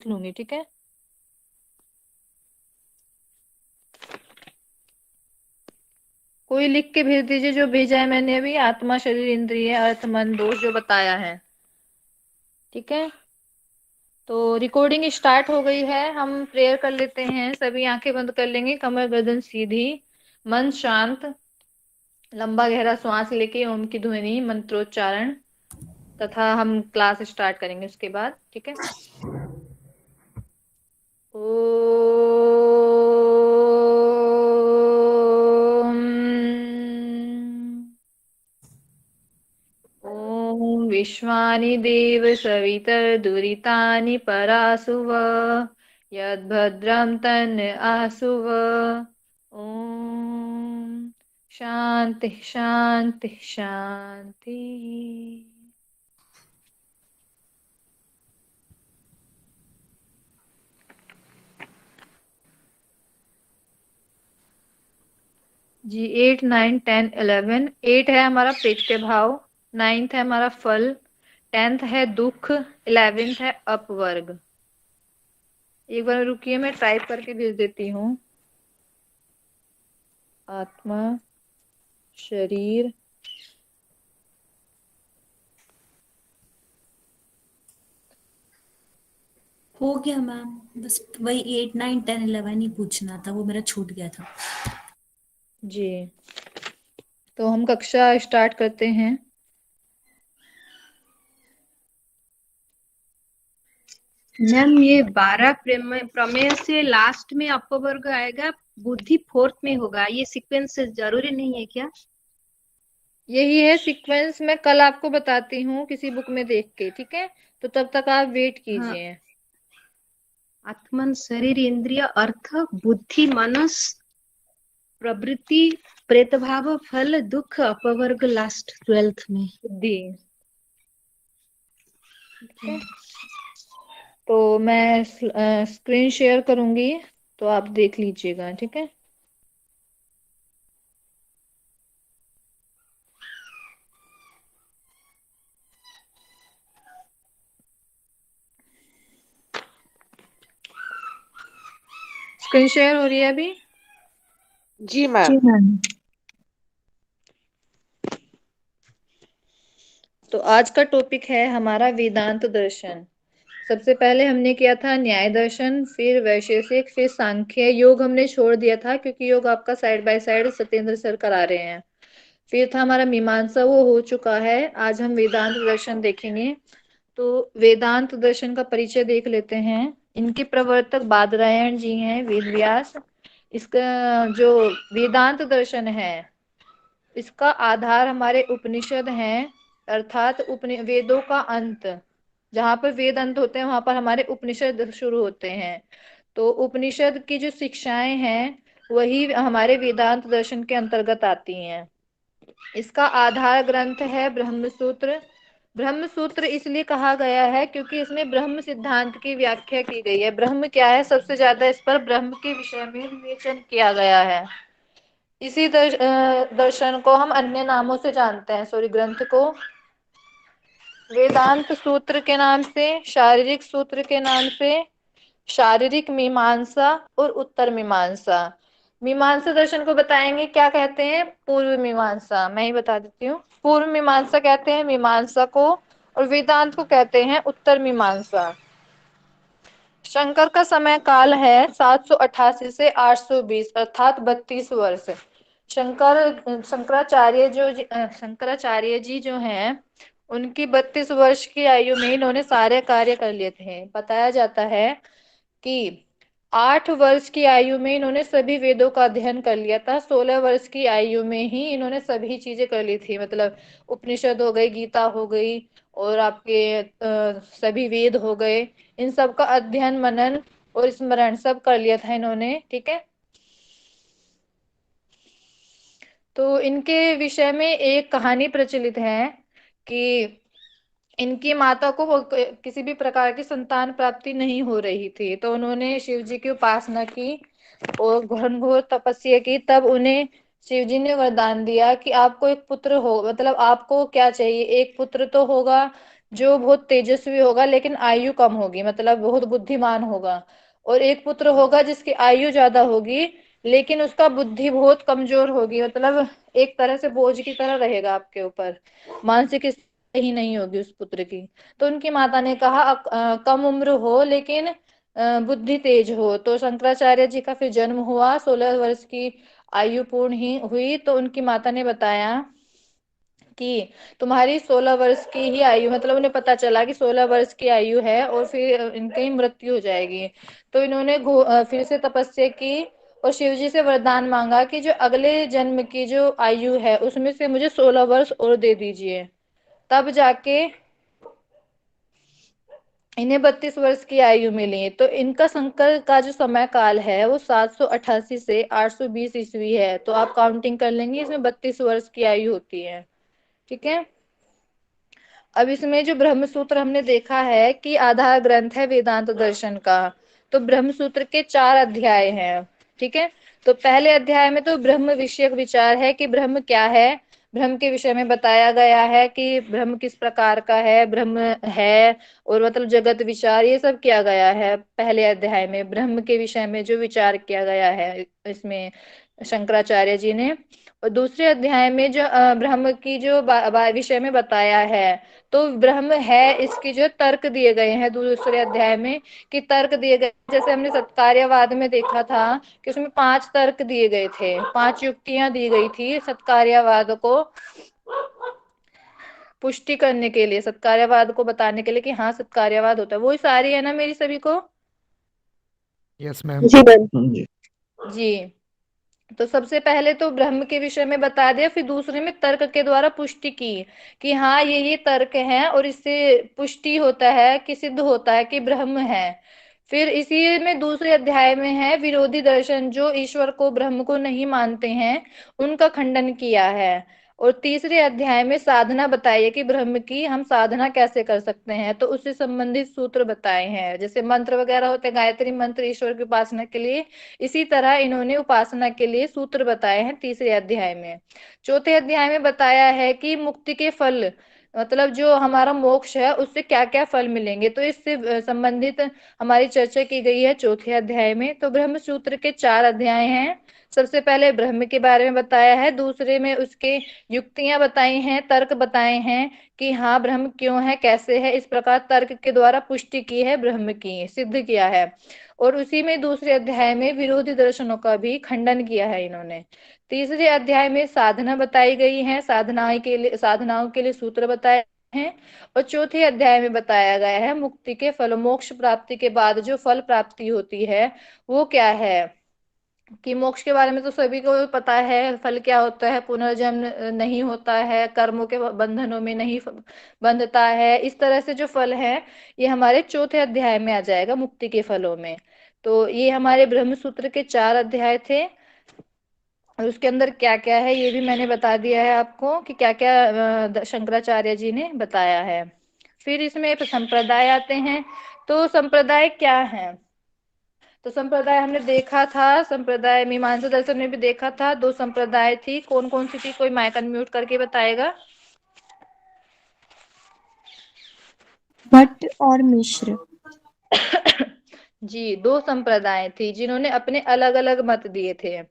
लूंगी, ठीक है। कोई लिख के भेज दीजिए जो भेजा है मैंने अभी, आत्मा शरीर इंद्रिय अर्थ मन दोष जो बताया है, ठीक है। तो रिकॉर्डिंग स्टार्ट हो गई है, हम प्रेयर कर लेते हैं, सभी आंखें बंद कर लेंगे, कमर गर्दन सीधी, मन शांत, लंबा गहरा श्वास लेके ओम की ध्वनि मंत्रोच्चारण, तथा हम क्लास स्टार्ट करेंगे उसके बाद, ठीक है। ओम विश्वानि देव सवितर्दुरितानि परासुव, यद्भद्रं तन्न आसुव। ओम शांति शांति शांति। जी 8 9 10 11। 8 है हमारा प्रत्यय भाव, 9th है हमारा फल, 10th है दुख, 11th है अपवर्ग। एक बार रुकिए, मैं टाइप करके भेज देती हूँ। आत्मा शरीर हो गया मैम, बस वही 8 9 10 11 ही पूछना था, वो मेरा छूट गया था। जी। तो हम कक्षा स्टार्ट करते हैं। मैम ये 12 प्रमेय से लास्ट में अपवर्ग आएगा, बुद्धि फोर्थ में होगा, ये सीक्वेंस जरूरी नहीं है क्या? यही है सीक्वेंस, मैं कल आपको बताती हूँ किसी बुक में देख के, ठीक है। तो तब तक आप वेट हाँ, कीजिए। आत्मन शरीर इंद्रिय अर्थ बुद्धि मनस प्रवृत्ति प्रेतभाव फल दुख अपवर्ग लास्ट 12th में। बुद्धि, ठीक है। तो मैं स्क्रीन शेयर करूंगी, तो आप देख लीजिएगा, ठीक है। स्क्रीन शेयर हो रही है अभी? जी मैम। मैम। तो आज का टॉपिक है हमारा वेदांत दर्शन। सबसे पहले हमने किया था न्याय दर्शन, फिर वैशेषिक, फिर सांख्य योग हमने छोड़ दिया था क्योंकि योग आपका side by side Satyendra sir करा रहे हैं। फिर था हमारा मीमांसा, वो हो चुका है। आज हम वेदांत दर्शन देखेंगे। तो वेदांत दर्शन का परिचय देख लेते हैं। इनके प्रवर्तक बादरायण जी हैं, वेद व्यास। इसका जो वेदांत दर्शन है, इसका आधार हमारे उपनिषद हैं, अर्थात वेदों का अंत। जहां पर वेद अंत होते हैं वहां पर हमारे उपनिषद शुरू होते हैं। तो उपनिषद की जो शिक्षाएं हैं वही हमारे वेदांत दर्शन के अंतर्गत आती हैं। इसका आधार ग्रंथ है ब्रह्मसूत्र। ब्रह्मसूत्र इसलिए कहा गया है क्योंकि इसमें ब्रह्म सिद्धांत की व्याख्या की गई है। ब्रह्म क्या है, सबसे ज्यादा इस पर ब्रह्म के विषय में विवेचन किया गया है। इसी दर्शन को हम अन्य नामों से जानते हैं, सॉरी, ग्रंथ को वेदांत सूत्र के नाम से, शारीरिक सूत्र के नाम से, शारीरिक मीमांसा और उत्तर मीमांसा। मीमांसा दर्शन को बताएंगे क्या कहते हैं, पूर्व मीमांसा। मैं ही बता देती हूँ, पूर्व मीमांसा कहते हैं मीमांसा को, और वेदांत को कहते हैं उत्तर मीमांसा। शंकर का समय काल है 788 से 820, अर्थात 32 वर्ष। शंकराचार्य जी जो हैं, उनकी 32 वर्ष की आयु में इन्होंने सारे कार्य कर लिए थे। बताया जाता है कि 8 वर्ष की आयु में इन्होंने सभी वेदों का अध्ययन कर लिया था। 16 वर्ष की आयु में ही इन्होंने सभी चीजें कर ली थी, मतलब उपनिषद हो गई, गीता हो गई, और आपके सभी वेद हो गए। इन सब का अध्ययन मनन और स्मरण सब कर लिया था इन्होंने, ठीक है। तो इनके विषय में एक कहानी प्रचलित है कि इनकी माता को किसी भी प्रकार की संतान प्राप्ति नहीं हो रही थी, तो उन्होंने शिव जी की उपासना की और घनघोर तपस्या की। तब उन्हें शिव जी ने वरदान दिया कि आपको एक पुत्र हो, मतलब आपको क्या चाहिए, एक पुत्र तो होगा जो बहुत तेजस्वी होगा लेकिन आयु कम होगी, मतलब बहुत बुद्धिमान होगा। और एक पुत्र होगा जिसकी आयु ज्यादा होगी लेकिन उसका बुद्धि बहुत कमजोर होगी, मतलब एक तरह से बोझ की तरह रहेगा आपके ऊपर, मानसिक स्थिति ही नहीं होगी उस पुत्र की। तो उनकी माता ने कहा कम उम्र हो लेकिन बुद्धि तेज हो। तो शंकराचार्य जी का फिर जन्म हुआ, 16 वर्ष की आयु पूर्ण ही हुई। तो उनकी माता ने बताया कि तुम्हारी 16 वर्ष की ही आयु, मतलब उन्हें पता चला कि 16 वर्ष की आयु है और फिर इनकी मृत्यु हो जाएगी। तो इन्होंने फिर से तपस्या की और शिव जी से वरदान मांगा कि जो अगले जन्म की जो आयु है उसमें से मुझे 16 वर्ष और दे दीजिए। तब जाके इन्हें 32 वर्ष की आयु मिली। तो इनका शंकर का जो समय काल है वो 788 से 820 ईस्वी है। तो आप काउंटिंग कर लेंगे, इसमें 32 वर्ष की आयु होती है। ठीक है। अब इसमें जो ब्रह्म सूत्र हमने देखा है कि आधार ग्रंथ है वेदांत दर्शन का। तो ब्रह्म सूत्र के 4 अध्याय हैं। ठीक है। तो पहले अध्याय में तो ब्रह्म विषयक विचार है कि ब्रह्म क्या है, ब्रह्म के विषय में बताया गया है कि ब्रह्म किस प्रकार का है, ब्रह्म है, और मतलब जगत विचार ये सब किया गया है। पहले अध्याय में ब्रह्म के विषय में जो विचार किया गया है इसमें शंकराचार्य जी ने। और दूसरे अध्याय में जो ब्रह्म की जो विषय में बताया है, तो ब्रह्म है इसकी जो तर्क दिए गए हैं दूसरे अध्याय में, कि तर्क दिए गए, जैसे हमने सत्कार्यवाद में देखा था कि उसमें 5 तर्क दिए गए थे, 5 युक्तियां दी गई थी सत्कार्यवाद को पुष्टि करने के लिए, सत्कार्यवाद को बताने के लिए कि हाँ सत्कार्यवाद होता है। वही सारी है ना मेरी सभी को? Yes ma'am. जी मैम। जी। जी। तो सबसे पहले तो ब्रह्म के विषय में बता दिया, फिर दूसरे में तर्क के द्वारा पुष्टि की कि हाँ ये तर्क है और इससे पुष्टि होता है कि सिद्ध होता है कि ब्रह्म है। फिर इसी में दूसरे अध्याय में है विरोधी दर्शन, जो ईश्वर को ब्रह्म को नहीं मानते हैं उनका खंडन किया है। और तीसरे अध्याय में साधना बताई है कि ब्रह्म की हम साधना कैसे कर सकते हैं, तो उससे संबंधित सूत्र बताए हैं। जैसे मंत्र वगैरह होते हैं, गायत्री मंत्र ईश्वर की उपासना के लिए, इसी तरह इन्होंने उपासना के लिए सूत्र बताए हैं तीसरे अध्याय में। चौथे अध्याय में बताया है कि मुक्ति के फल, मतलब जो हमारा मोक्ष है उससे क्या क्या फल मिलेंगे, तो इससे संबंधित हमारी चर्चा की गई है चौथे अध्याय में। तो ब्रह्म सूत्र के 4 अध्याय हैं। सबसे पहले ब्रह्म के बारे में बताया है, दूसरे में उसके युक्तियां बताई हैं, तर्क बताए हैं कि हाँ ब्रह्म क्यों है, कैसे है, इस प्रकार तर्क के द्वारा पुष्टि की है, ब्रह्म की सिद्ध किया है। और उसी में दूसरे अध्याय में विरोधी दर्शनों का भी खंडन किया है इन्होंने। तीसरे अध्याय में साधना बताई गई है, साधनाओं के लिए सूत्र बताए हैं। और चौथे अध्याय में बताया गया है मुक्ति के फल, मोक्ष प्राप्ति के बाद जो फल प्राप्ति होती है वो क्या है। कि मोक्ष के बारे में तो सभी को पता है, फल क्या होता है, पुनर्जन्म नहीं होता है, कर्मों के बंधनों में नहीं बंधता है। इस तरह से जो फल है ये हमारे चौथे अध्याय में आ जाएगा, मुक्ति के फलों में। तो ये हमारे ब्रह्म सूत्र के 4 अध्याय थे। और उसके अंदर क्या क्या है ये भी मैंने बता दिया है आपको कि क्या क्या शंकराचार्य जी ने बताया है। फिर इसमें संप्रदाय आते हैं। तो संप्रदाय क्या है? तो संप्रदाय हमने देखा था, संप्रदाय मीमांसा दर्शन में भी देखा था, 2 संप्रदाय थी। कौन कौन सी थी? कोई माइक अनम्यूट करके बताएगा। भट्ट और मिश्र। जी, 2 संप्रदाय थी जिन्होंने अपने अलग अलग मत दिए थे।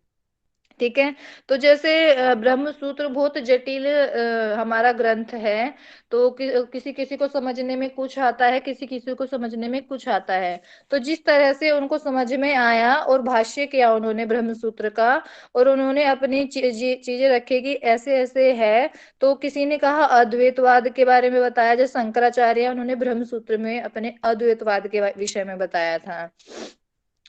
ठीक है। तो जैसे ब्रह्म सूत्र बहुत जटिल हमारा ग्रंथ है। तो किसी किसी को समझने में कुछ आता है, किसी किसी को समझने में कुछ आता है। तो जिस तरह से उनको समझ में आया और भाष्य किया उन्होंने ब्रह्म सूत्र का, और उन्होंने अपनी चीजें रखी कि ऐसे ऐसे है। तो किसी ने कहा अद्वैतवाद के बारे में बताया, जैसे शंकराचार्य उन्होंने ब्रह्म सूत्र में अपने अद्वैतवाद के विषय में बताया था।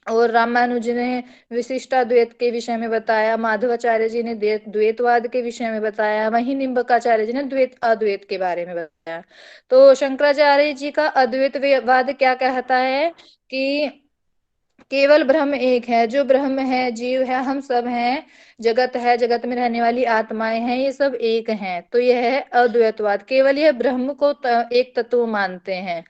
और रामानुज ने विशिष्टाद्वैत के विषय में बताया, माधवाचार्य जी ने द्वैतवाद के विषय में बताया, वहीं निम्बकाचार्य जी ने द्वैत अद्वैत के बारे में बताया। तो शंकराचार्य जी का अद्वैतवाद क्या कहता है कि केवल ब्रह्म एक है, जो ब्रह्म है, जीव है, हम सब हैं, जगत है, जगत में रहने वाली आत्माएं हैं, ये सब एक हैं। तो यह है अद्वैतवाद, केवल यह ब्रह्म को एक तत्व मानते हैं।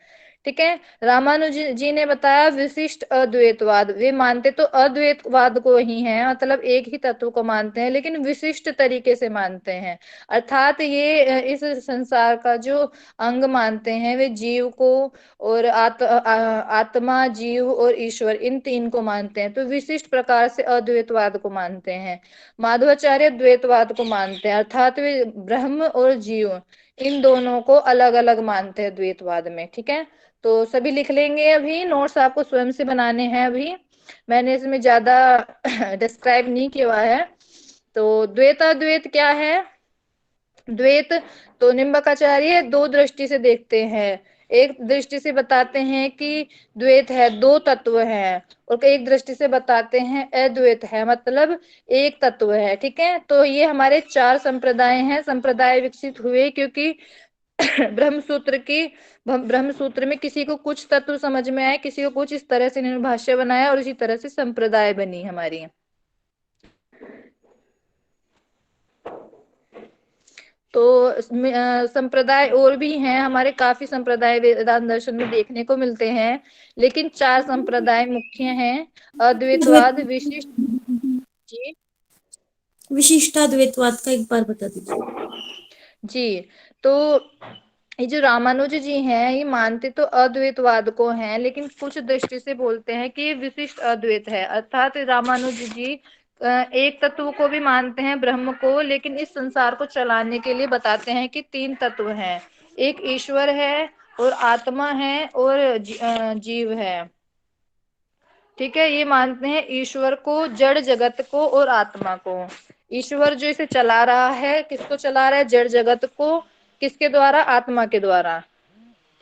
ठीक है। रामानुज जी ने बताया विशिष्ट अद्वैतवाद, वे मानते तो अद्वैतवाद को ही है, मतलब एक ही तत्व को मानते हैं, लेकिन विशिष्ट तरीके से मानते हैं। अर्थात ये इस संसार का जो अंग मानते हैं वे जीव को और आत्मा, जीव और ईश्वर, इन तीन को मानते हैं। तो विशिष्ट प्रकार से अद्वैतवाद को मानते हैं। माधवाचार्य द्वैतवाद को मानते हैं, अर्थात वे ब्रह्म और जीव इन दोनों को अलग अलग मानते हैं द्वैतवाद में। ठीक है, तो सभी लिख लेंगे। अभी नोट्स आपको स्वयं से बनाने हैं, अभी मैंने इसमें ज्यादा डिस्क्राइब नहीं किया हुआ है। तो द्वैत अद्वैत क्या है? द्वैत तो निम्बकाचार्य दो दृष्टि से देखते हैं। एक दृष्टि से बताते हैं कि द्वैत है, दो तत्व हैं, और एक दृष्टि से बताते हैं अद्वैत है, मतलब एक तत्व है। ठीक है, तो ये हमारे चार संप्रदाय हैं। संप्रदाय विकसित हुए क्योंकि ब्रह्म सूत्र में किसी को कुछ तत्व समझ में आए, किसी को कुछ, इस तरह से इन्होंने भाष्य बनाया और इसी तरह से संप्रदाय बनी हमारी। तो संप्रदाय और भी हैं हमारे, काफी संप्रदाय वेदांत दर्शन में देखने को मिलते हैं, लेकिन चार संप्रदाय मुख्य हैं। अद्वैतवाद, विशिष्ट, जी विशिष्टाद्वैतवाद का एक बार बता दीजिए। जी, तो ये जो रामानुज जी हैं ये मानते तो अद्वैतवाद को हैं, लेकिन कुछ दृष्टि से बोलते हैं कि ये विशिष्ट अद्वैत है। अर्थात रामानुज जी एक तत्व को भी मानते हैं, ब्रह्म को, लेकिन इस संसार को चलाने के लिए बताते हैं कि तीन तत्व हैं, एक ईश्वर है और आत्मा है और जीव है। ठीक है, ये मानते हैं ईश्वर को, जड़ जगत को और आत्मा को। ईश्वर जो इसे चला रहा है, किसको चला रहा है? जड़ जगत को। किसके द्वारा? आत्मा के द्वारा।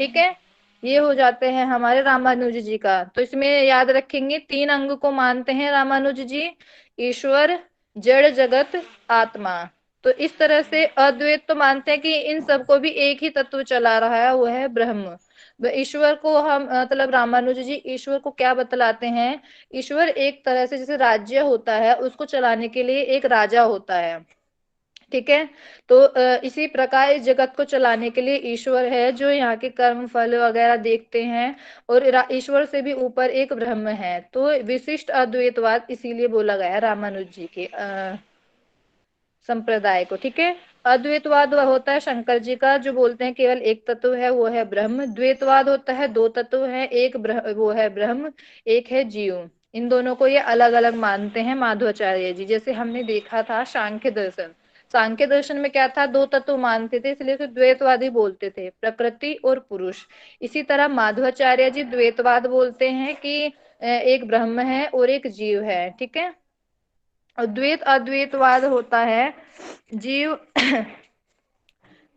ठीक है, ये हो जाते हैं हमारे रामानुज जी का। तो इसमें याद रखेंगे तीन अंग को मानते हैं रामानुज जी, ईश्वर, जड़ जगत, आत्मा। तो इस तरह से अद्वैत तो मानते हैं कि इन सबको भी एक ही तत्व चला रहा है, वो है ब्रह्म। ईश्वर को हम मतलब रामानुज जी ईश्वर को क्या बतलाते हैं? ईश्वर एक तरह से जैसे राज्य होता है, उसको चलाने के लिए एक राजा होता है। ठीक है, तो इसी प्रकार इस जगत को चलाने के लिए ईश्वर है जो यहाँ के कर्म फल वगैरह देखते हैं, और ईश्वर से भी ऊपर एक ब्रह्म है। तो विशिष्ट अद्वैतवाद इसीलिए बोला गया है रामानुज जी के संप्रदाय को। ठीक है, अद्वैतवाद वह होता है शंकर जी का, जो बोलते हैं केवल एक तत्व है, वो है ब्रह्म। द्वैतवाद होता है दो तत्व है, एक वो है ब्रह्म, एक है जीव। इन दोनों को ये अलग अलग मानते हैं माधवाचार्य जी। जैसे हमने देखा था सांख्य दर्शन, सांख्य दर्शन में क्या था? दो तत्व मानते थे, इसलिए उसे द्वैतवादी बोलते थे, प्रकृति और पुरुष। इसी तरह माधवाचार्य जी द्वैतवाद बोलते हैं कि एक ब्रह्म है और एक जीव है। ठीक है, द्वैत अद्वैतवाद होता है जीव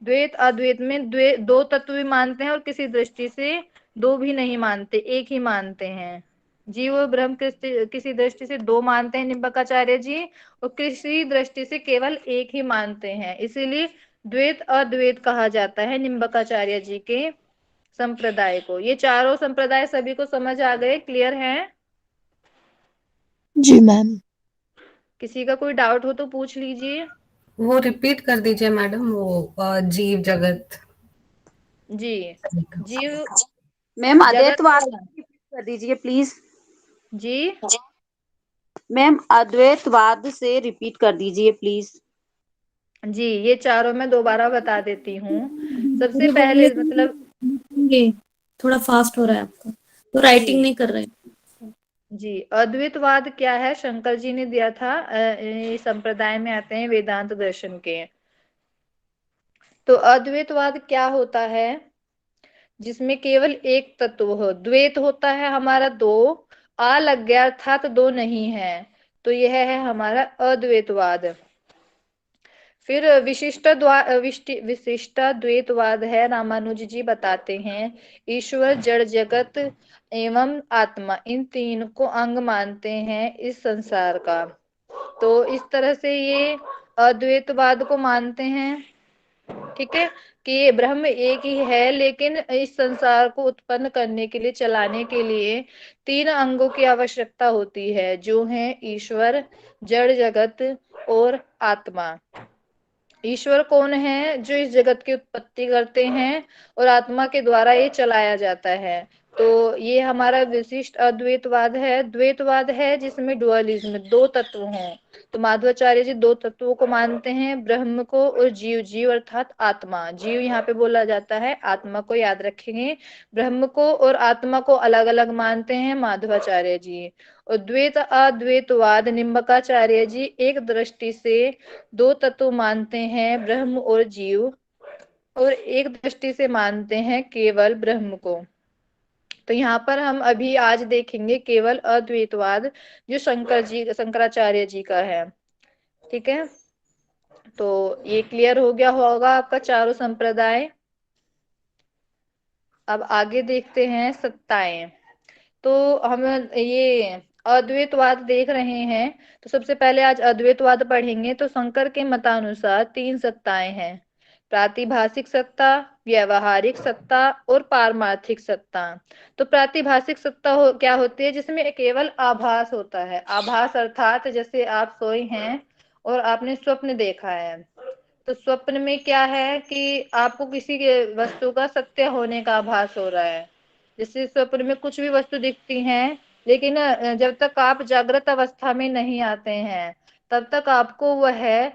द्वैत अद्वैत में दो तत्व भी मानते हैं, और किसी दृष्टि से दो भी नहीं मानते, एक ही मानते हैं। जीव और ब्रह्म किसी दृष्टि से दो मानते हैं निम्बकाचार्य जी, और किसी दृष्टि से केवल एक ही मानते हैं, इसीलिए द्वैत अद्वैत कहा जाता है निम्बकाचार्य जी के संप्रदाय को। ये चारों संप्रदाय सभी को समझ आ गए? क्लियर है? जी मैम। किसी का कोई डाउट हो तो पूछ लीजिए। वो रिपीट कर दीजिए मैडम, वो जीव जगत। जी, जीव मैम जगत अद्वैतवाद रिपीट कर दीजिए प्लीज। जी मैम अद्वैतवाद से रिपीट कर दीजिए प्लीज। जी, ये चारों मैं दोबारा बता देती हूँ। सबसे बोलिए पहले बोलिए, मतलब ये थोड़ा फास्ट हो रहा है आपका, तो राइटिंग जी नहीं कर रहे हैं। जी, अद्वैतवाद क्या है? शंकर जी ने दिया था, ये संप्रदाय में आते हैं वेदांत दर्शन के। तो अद्वैतवाद क्या होता है? जिसमें केवल एक तत्व हो। द्वैत होता है हमारा दो, आ लग गया अर्थात दो नहीं है, तो यह है हमारा अद्वैतवाद। फिर विशिष्टाद्वैतवाद है, रामानुज जी बताते हैं ईश्वर, जड़ जगत एवं आत्मा, इन तीन को अंग मानते हैं इस संसार का। तो इस तरह से ये अद्वैतवाद को मानते हैं। ठीक है, कि ब्रह्म एक ही है, लेकिन इस संसार को उत्पन्न करने के लिए, चलाने के लिए तीन अंगों की आवश्यकता होती है, जो है ईश्वर, जड़ जगत और आत्मा। ईश्वर कौन है? जो इस जगत की उत्पत्ति करते हैं और आत्मा के द्वारा ये चलाया जाता है। तो ये हमारा विशिष्ट अद्वैतवाद है। द्वैतवाद है जिसमें डुअलिज्म, दो तत्व हों। तो माधवाचार्य जी दो तत्वों को मानते हैं, ब्रह्म को और जीव। जीव अर्थात आत्मा, जीव यहाँ पे बोला जाता है, आत्मा को याद रखेंगे। ब्रह्म को और आत्मा को अलग अलग मानते हैं माधवाचार्य जी। और द्वैत अद्वैतवाद निम्बकाचार्य जी एक दृष्टि से दो तत्व मानते हैं, ब्रह्म और जीव, और एक दृष्टि से मानते हैं केवल ब्रह्म को। तो यहाँ पर हम अभी आज देखेंगे केवल अद्वैतवाद, जो शंकराचार्य जी का है। ठीक है, तो ये क्लियर हो गया होगा आपका चारों संप्रदाय। अब आगे देखते हैं सत्ताएं। तो हम ये अद्वैतवाद देख रहे हैं, तो सबसे पहले आज अद्वैतवाद पढ़ेंगे। तो शंकर के मतानुसार तीन सत्ताएं हैं, प्रातिभासिक सत्ता, व्यवहारिक सत्ता और पारमार्थिक सत्ता। तो प्रातिभासिक सत्ता क्या होती है? जिसमें केवल आभास होता है। आभास अर्थात जैसे आप सोए हैं और आपने स्वप्न देखा है, तो स्वप्न में क्या है कि आपको किसी के वस्तु का सत्य होने का आभास हो रहा है। जैसे स्वप्न में कुछ भी वस्तु दिखती हैं, लेकिन जब तक आप जागृत अवस्था में नहीं आते हैं तब तक आपको वह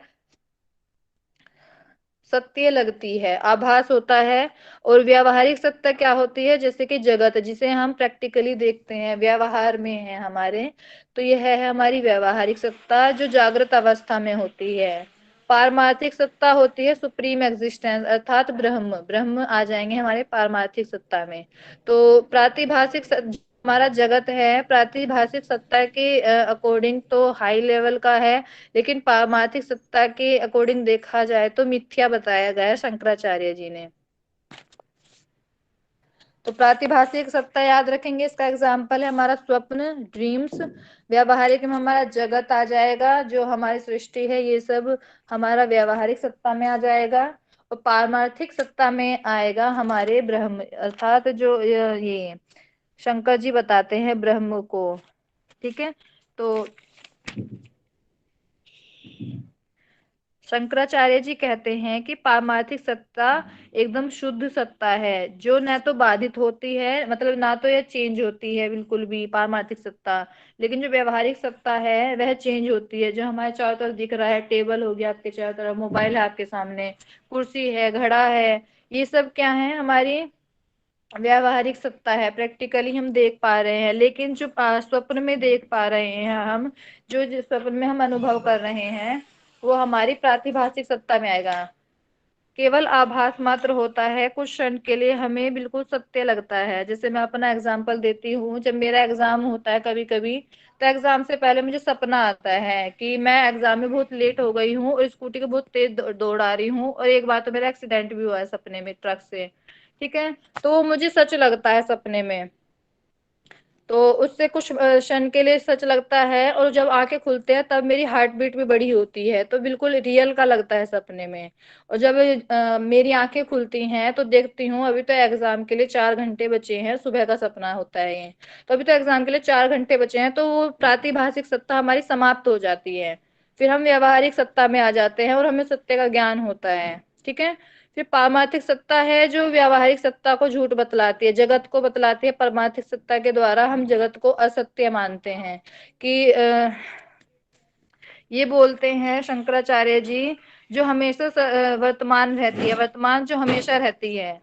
सत्य लगती है, आभास होता है। और व्यावहारिक सत्ता क्या होती है? जैसे कि जगत जिसे हम प्रैक्टिकली देखते हैं, व्यवहार में है हमारे, तो यह है हमारी व्यवहारिक सत्ता जो जागृत अवस्था में होती है। पारमार्थिक सत्ता होती है सुप्रीम एग्जिस्टेंस, अर्थात ब्रह्म। ब्रह्म आ जाएंगे हमारे पारमार्थिक सत्ता में। तो प्रातिभासिक हमारा जगत है, प्रातिभासिक सत्ता के अकॉर्डिंग तो हाई लेवल का है, लेकिन पारमार्थिक सत्ता के अकॉर्डिंग देखा जाए तो मिथ्या बताया गया है शंकराचार्य जी ने। तो प्रातिभासिक सत्ता याद रखेंगे, इसका एग्जाम्पल है हमारा स्वप्न, ड्रीम्स। व्यावहारिक में हमारा जगत आ जाएगा, जो हमारी सृष्टि है, ये सब हमारा व्यावहारिक सत्ता में आ जाएगा। और पारमार्थिक सत्ता में आएगा हमारे ब्रह्म, अर्थात जो ये शंकर जी बताते हैं ब्रह्म को। ठीक है, तो शंकराचार्य जी कहते हैं कि पारमार्थिक सत्ता एकदम शुद्ध सत्ता है, जो न तो बाधित होती है, मतलब ना तो यह चेंज होती है बिल्कुल भी पारमार्थिक सत्ता। लेकिन जो व्यवहारिक सत्ता है वह चेंज होती है, जो हमारे चारों तरफ दिख रहा है, टेबल हो गया आपके चारों तरफ, मोबाइल है आपके सामने, कुर्सी है, घड़ा है, ये सब क्या है? हमारी व्यावहारिक सत्ता है, प्रैक्टिकली हम देख पा रहे हैं। लेकिन जो स्वप्न में देख पा रहे हैं हम, जो जिस स्वप्न में हम अनुभव कर रहे हैं, वो हमारी प्रातिभासिक सत्ता में आएगा। केवल आभास मात्र होता है, कुछ क्षण के लिए हमें बिल्कुल सत्य लगता है। जैसे मैं अपना एग्जांपल देती हूँ, जब मेरा एग्जाम होता है कभी कभी, तो एग्जाम से पहले मुझे सपना आता है कि मैं एग्जाम में बहुत लेट हो गई हूँ और स्कूटी को बहुत तेज दौड़ा रही हूँ, और एक बार तो मेरा एक्सीडेंट भी हुआ है सपने में ट्रक से। ठीक है, तो मुझे सच लगता है सपने में, तो उससे कुछ क्षण के लिए सच लगता है, और जब आंखें खुलते हैं तब मेरी हार्ट बीट भी बड़ी होती है, तो बिल्कुल रियल का लगता है सपने में। और जब मेरी आंखें खुलती हैं तो देखती हूँ अभी तो एग्जाम के लिए 4 घंटे बचे हैं, सुबह का सपना होता है ये, तो अभी तो एग्जाम के लिए 4 घंटे बचे हैं, तो वो प्रातिभासिक सत्ता हमारी समाप्त हो जाती है। फिर हम व्यवहारिक सत्ता में आ जाते हैं और हमें सत्य का ज्ञान होता है। ठीक है, फिर पारमार्थिक सत्ता है जो व्यावहारिक सत्ता को झूठ बतलाती है, जगत को बतलाती है। पारमार्थिक सत्ता के द्वारा हम जगत को असत्य मानते हैं कि ये बोलते हैं शंकराचार्य जी, जो हमेशा वर्तमान रहती है, वर्तमान जो हमेशा रहती है,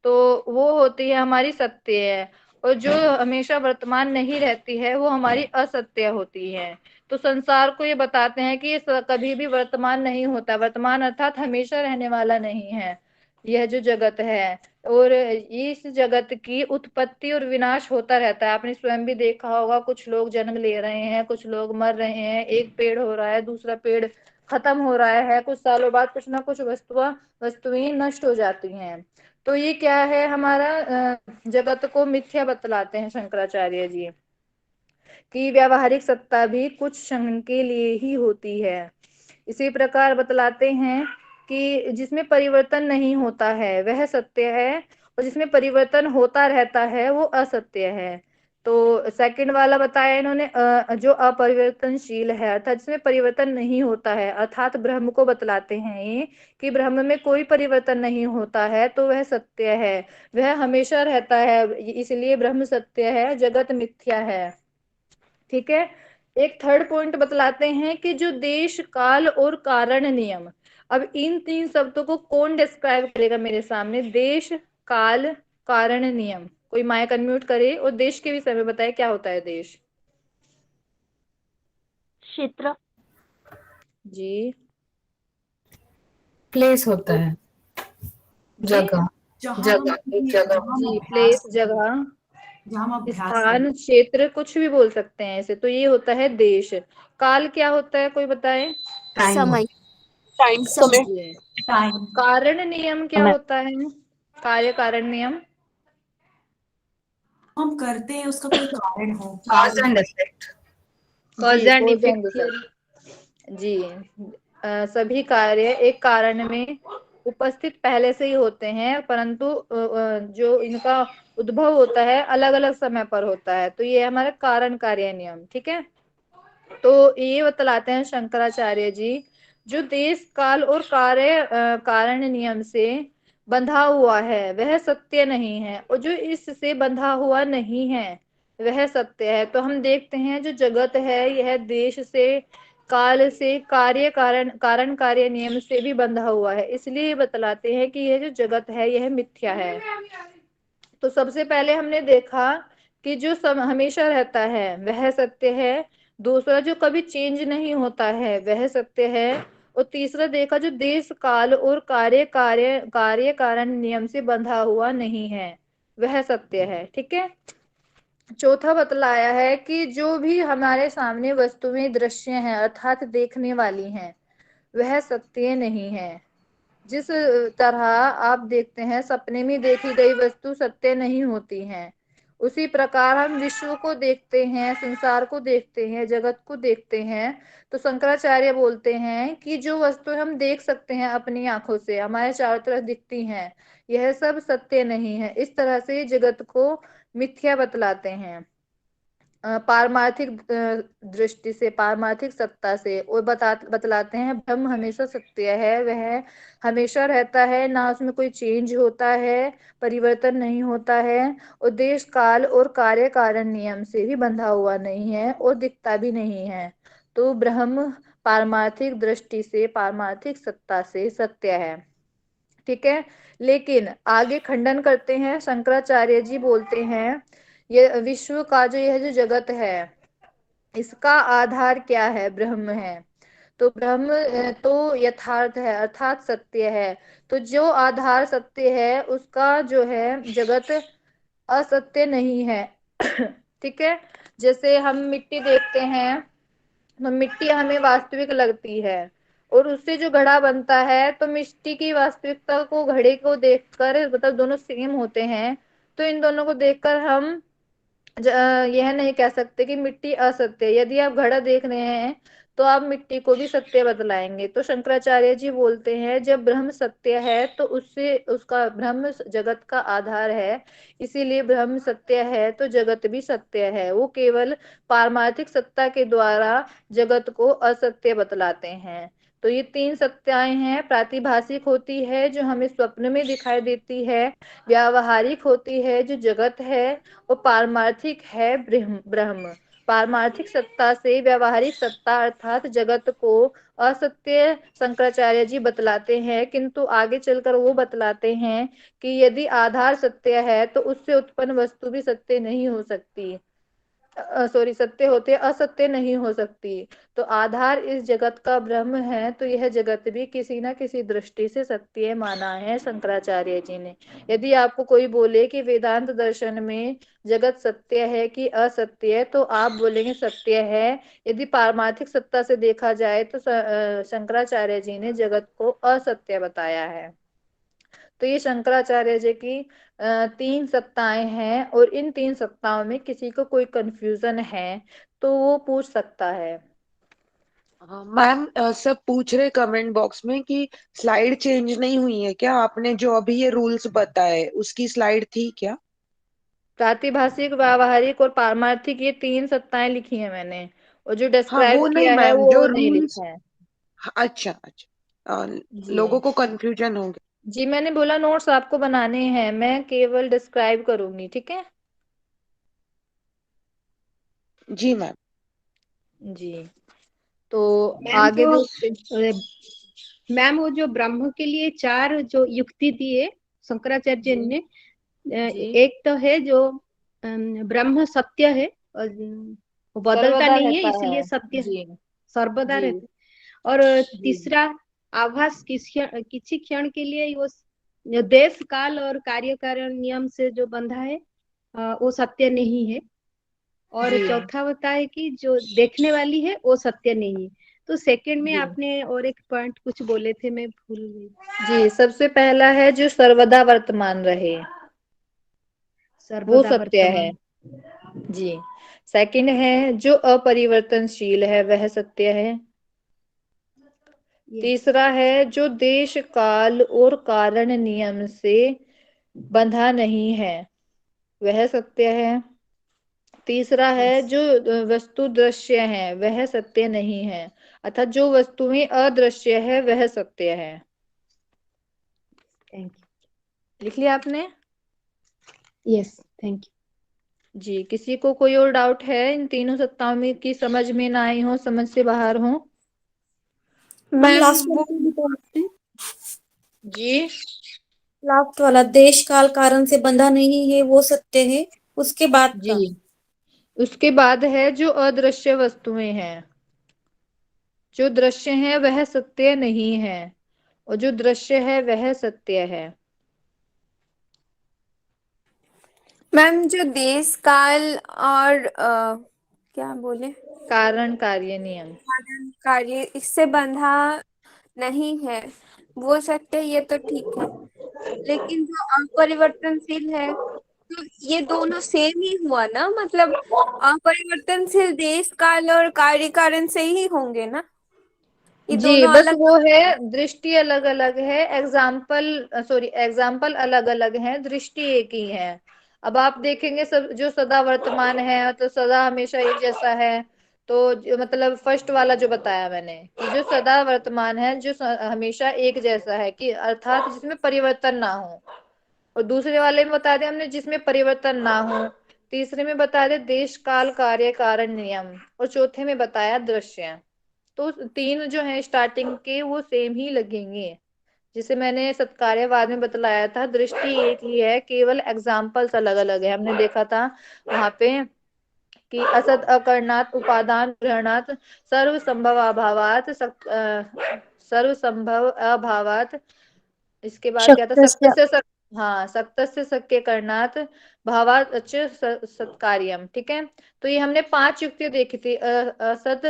तो वो होती है हमारी सत्य है। और जो हमेशा वर्तमान नहीं रहती है वो हमारी असत्य होती है। तो संसार को ये बताते हैं कि ये कभी भी वर्तमान नहीं होता, वर्तमान अर्थात हमेशा रहने वाला नहीं है यह जो जगत है। और इस जगत की उत्पत्ति और विनाश होता रहता है, आपने स्वयं भी देखा होगा, कुछ लोग जन्म ले रहे हैं, कुछ लोग मर रहे हैं, एक पेड़ हो रहा है, दूसरा पेड़ खत्म हो रहा है, कुछ सालों बाद कुछ ना कुछ वस्तुएं नष्ट हो जाती हैं। तो ये क्या है? हमारा जगत को मिथ्या बतलाते हैं शंकराचार्य जी, कि व्यावहारिक सत्ता भी कुछ क्षण के लिए ही होती है। इसी प्रकार बतलाते हैं कि जिसमें परिवर्तन नहीं होता है वह सत्य है, और जिसमें परिवर्तन होता रहता है वो असत्य है। तो सेकंड वाला बताया इन्होंने जो अपरिवर्तनशील है अर्थात जिसमें परिवर्तन नहीं होता है, अर्थात ब्रह्म को बतलाते हैं ये कि ब्रह्म में कोई परिवर्तन नहीं होता है, तो वह सत्य है, वह हमेशा रहता है, इसलिए ब्रह्म सत्य है, जगत मिथ्या है। ठीक है। एक थर्ड पॉइंट बतलाते हैं कि जो देश काल और कारण नियम, अब इन तीन शब्दों को कौन डिस्क्राइब करेगा मेरे सामने, देश काल कारण नियम। कोई माइक अनम्यूट करे और देश के विषय में बताए क्या होता है देश। क्षेत्र। जी प्लेस होता है, जी जगह, जगह, एक जगह। जी प्लेस जगह, स्थान, क्षेत्र, कुछ भी बोल सकते हैं ऐसे। तो ये होता है देश। काल क्या होता है कोई बताए। टाइम समय। टाइम, समय। जी। कारण नियम क्या होता है, कार्य कारण नियम। हम करते हैं उसका कोई कारण हो, कॉज एंड इफेक्ट। कॉज जी and cause effect and effect। Theory. जी सभी कार्य एक कारण में उपस्थित पहले से ही होते हैं, परंतु जो इनका उद्भव होता है अलग अलग समय पर होता है, तो ये हमारा कारण कार्य नियम। ठीक है। तो ये बतलाते हैं शंकराचार्य जी, जो देश काल और कारण नियम से बंधा हुआ है वह सत्य नहीं है, और जो इससे बंधा हुआ नहीं है वह सत्य है। तो हम देखते हैं जो जगत है यह देश से, काल से, कारण कार्य नियम से भी बंधा हुआ है, इसलिए बतलाते हैं कि यह जो जगत है यह मिथ्या है। तो सबसे पहले हमने देखा कि जो हमेशा रहता है वह सत्य है, दूसरा जो कभी चेंज नहीं होता है वह सत्य है, और तीसरा देखा जो देश काल और कार्य कारण नियम से बंधा हुआ नहीं है वह सत्य है। ठीक है। चौथा बतलाया है कि जो भी हमारे सामने वस्तुएं दृश्य हैं अर्थात देखने वाली हैं वह सत्य नहीं है। जिस तरह आप देखते हैं सपने में देखी गई वस्तु सत्य नहीं होती है, उसी प्रकार हम विश्व को देखते हैं, संसार को देखते हैं, जगत को देखते हैं। तो शंकराचार्य बोलते हैं कि जो वस्तु हम देख सकते हैं अपनी आंखों से, हमारे चारों तरफ दिखती हैं, यह सब सत्य नहीं है। इस तरह से जगत को मिथ्या बतलाते हैं पारमार्थिक दृष्टि से, पारमार्थिक सत्ता से। और बतलाते हैं ब्रह्म हमेशा सत्य है, वह हमेशा रहता है, ना उसमें कोई चेंज होता है, परिवर्तन नहीं होता है, और देश काल और कार्य कारण नियम से भी बंधा हुआ नहीं है और दिखता भी नहीं है। तो ब्रह्म पारमार्थिक दृष्टि से, पारमार्थिक सत्ता से सत्य है। ठीक है। लेकिन आगे खंडन करते हैं शंकराचार्य जी, बोलते हैं ये विश्व का जो यह जो जगत है इसका आधार क्या है, ब्रह्म है। तो ब्रह्म तो यथार्थ है अर्थात सत्य है। तो जो आधार सत्य है उसका जो है जगत असत्य नहीं है। ठीक है। जैसे हम मिट्टी देखते हैं तो मिट्टी हमें वास्तविक लगती है, और उससे जो घड़ा बनता है तो मिट्टी की वास्तविकता को घड़े को देखकर, मतलब दोनों सेम होते हैं, तो इन दोनों को देखकर हम यह नहीं कह सकते कि मिट्टी असत्य है। यदि आप घड़ा देख रहे हैं तो आप मिट्टी को भी सत्य बतलाएंगे। तो शंकराचार्य जी बोलते हैं जब ब्रह्म सत्य है तो उससे उसका ब्रह्म जगत का आधार है, इसीलिए ब्रह्म सत्य है तो जगत भी सत्य है। वो केवल पारमार्थिक सत्ता के द्वारा जगत को असत्य बतलाते हैं। तो ये तीन सत्याएं हैं, प्रातिभाषिक होती है जो हमें स्वप्न में दिखाई देती है, व्यावहारिक होती है जो जगत है, और पारमार्थिक है ब्रह्म। पारमार्थिक सत्ता से व्यावहारिक सत्ता अर्थात जगत को असत्य शंकराचार्य जी बतलाते हैं, किंतु आगे चलकर वो बतलाते हैं कि यदि आधार सत्य है तो उससे उत्पन्न वस्तु भी सत्य नहीं हो सकती, सॉरी सत्य होते असत्य नहीं हो सकती। तो आधार इस जगत का ब्रह्म है, तो यह जगत भी किसी न किसी दृष्टि से सत्य माना है शंकराचार्य जी ने। यदि आपको कोई बोले कि वेदांत दर्शन में जगत सत्य है कि असत्य है, तो आप बोलेंगे सत्य है। यदि पारमार्थिक सत्ता से देखा जाए तो शंकराचार्य जी ने जगत को असत्य बताया है। तो ये शंकराचार्य जी की तीन सत्ताएं हैं, और इन तीन सत्ताओं में किसी को कोई कंफ्यूजन है तो वो पूछ सकता है। मैम, सब पूछ रहे कमेंट बॉक्स में कि स्लाइड चेंज नहीं हुई है क्या? आपने जो अभी ये रूल्स बताए उसकी स्लाइड थी क्या? प्रातिभाषिक, व्यावहारिक और पारमार्थिक, ये 3 सत्ताएं लिखी है मैंने, और जो हाँ डिस्क्राइब वो नहीं किया है मैम, वो जो नहीं रूल्स। लिखा है। अच्छा अच्छा, जी लोगों को कंफ्यूजन हो गया। जी, मैंने बोला नोट्स आपको बनाने हैं, मैं केवल डिस्क्राइब करूंगी, ठीक है। जी मैम। जी, तो मैम आगे जो देखते। मैम वो जो ब्रह्म के लिए चार जो युक्ति दिए शंकराचार्य जी ने, जी, एक तो है जो ब्रह्म सत्य है और वो बदलता सर्वदा नहीं है रहता है। इसलिए सत्य है, जी सर्वदा जी रहता है। और जी तीसरा आभास किसी क्षण के लिए वो जो देश काल और कार्य कारण नियम से जो बंधा है, वो सत्य नहीं है। और जी चौथा होता है कि जो देखने वाली है वो सत्य नहीं है। तो सेकंड में जी आपने और एक पॉइंट कुछ बोले थे, मैं भूल गई। जी, सबसे पहला है जो सर्वदा वर्तमान रहे, वो सर्वदा सत्य है। वर्तमान। जी, सेकंड है जो अपरिवर्तनशील है, वह सत्य है। यस। तीसरा है जो देश काल और कारण नियम से बंधा नहीं है, वह सत्य है। तीसरा है यस। जो वस्तु दृश्य है, वह सत्य नहीं है, अर्थात जो वस्तुएं अदृश्य है वह सत्य है। थैंक लिख लिया आपने? यू। यस, थैंक जी, किसी को कोई और डाउट है इन तीनों सत्ताओं में की समझ में ना आई हो, समझ से बाहर हो? मैम मैम लास्ट वो वाला भी तो आपने जी लास्ट वाला देश काल कारण से बंधा नहीं है वो सत्य है, उसके बाद जी, का। उसके बाद है जो अदृश्य वस्तुएं हैं, जो दृश्य है वह सत्य नहीं है, और जो दृश्य है वह सत्य है। मैम जो देश काल और क्या बोले, कारण कार्य नियम। कारण कार्य इससे बंधा नहीं है वो सत्य, ये तो ठीक है। लेकिन जो अपरिवर्तनशील है, तो ये दोनों सेम ही हुआ ना, मतलब अपरिवर्तनशील देश काल और कार्य कारण से ही होंगे ना, ये जी, दोनों बस अलग वो है, अलग। दृष्टि अलग अलग है, एग्जाम्पल अलग अलग है, दृष्टि एक ही है। अब आप देखेंगे सब जो सदा वर्तमान है तो सदा हमेशा एक जैसा है। तो मतलब फर्स्ट वाला जो बताया मैंने कि जो सदा वर्तमान है, जो हमेशा एक जैसा है, कि अर्थात जिसमें परिवर्तन ना हो। और दूसरे वाले में बता दें हमने जिसमें परिवर्तन ना हो। तीसरे में बता दे देश काल कार्य कारण नियम, और चौथे में बताया दृश्य। तो तीन जो है स्टार्टिंग के वो सेम ही लगेंगे। जिसे मैंने सत्कार्यवाद में बतलाया था, दृष्टि एक ही है, केवल एग्जाम्पल्स अलग अलग है। हमने देखा था वहां पे कि असत अकरणात उपादान ग्रहणात सर्व संभव अभावात सर्व संभव अभावात। इसके बाद क्या था, सक्त शक्तस्य से सक, हाँ, सक्त से शक्य करणात भावात सत्कार्यम, ठीक है। तो ये हमने 5 युक्तियां देखी थी। असत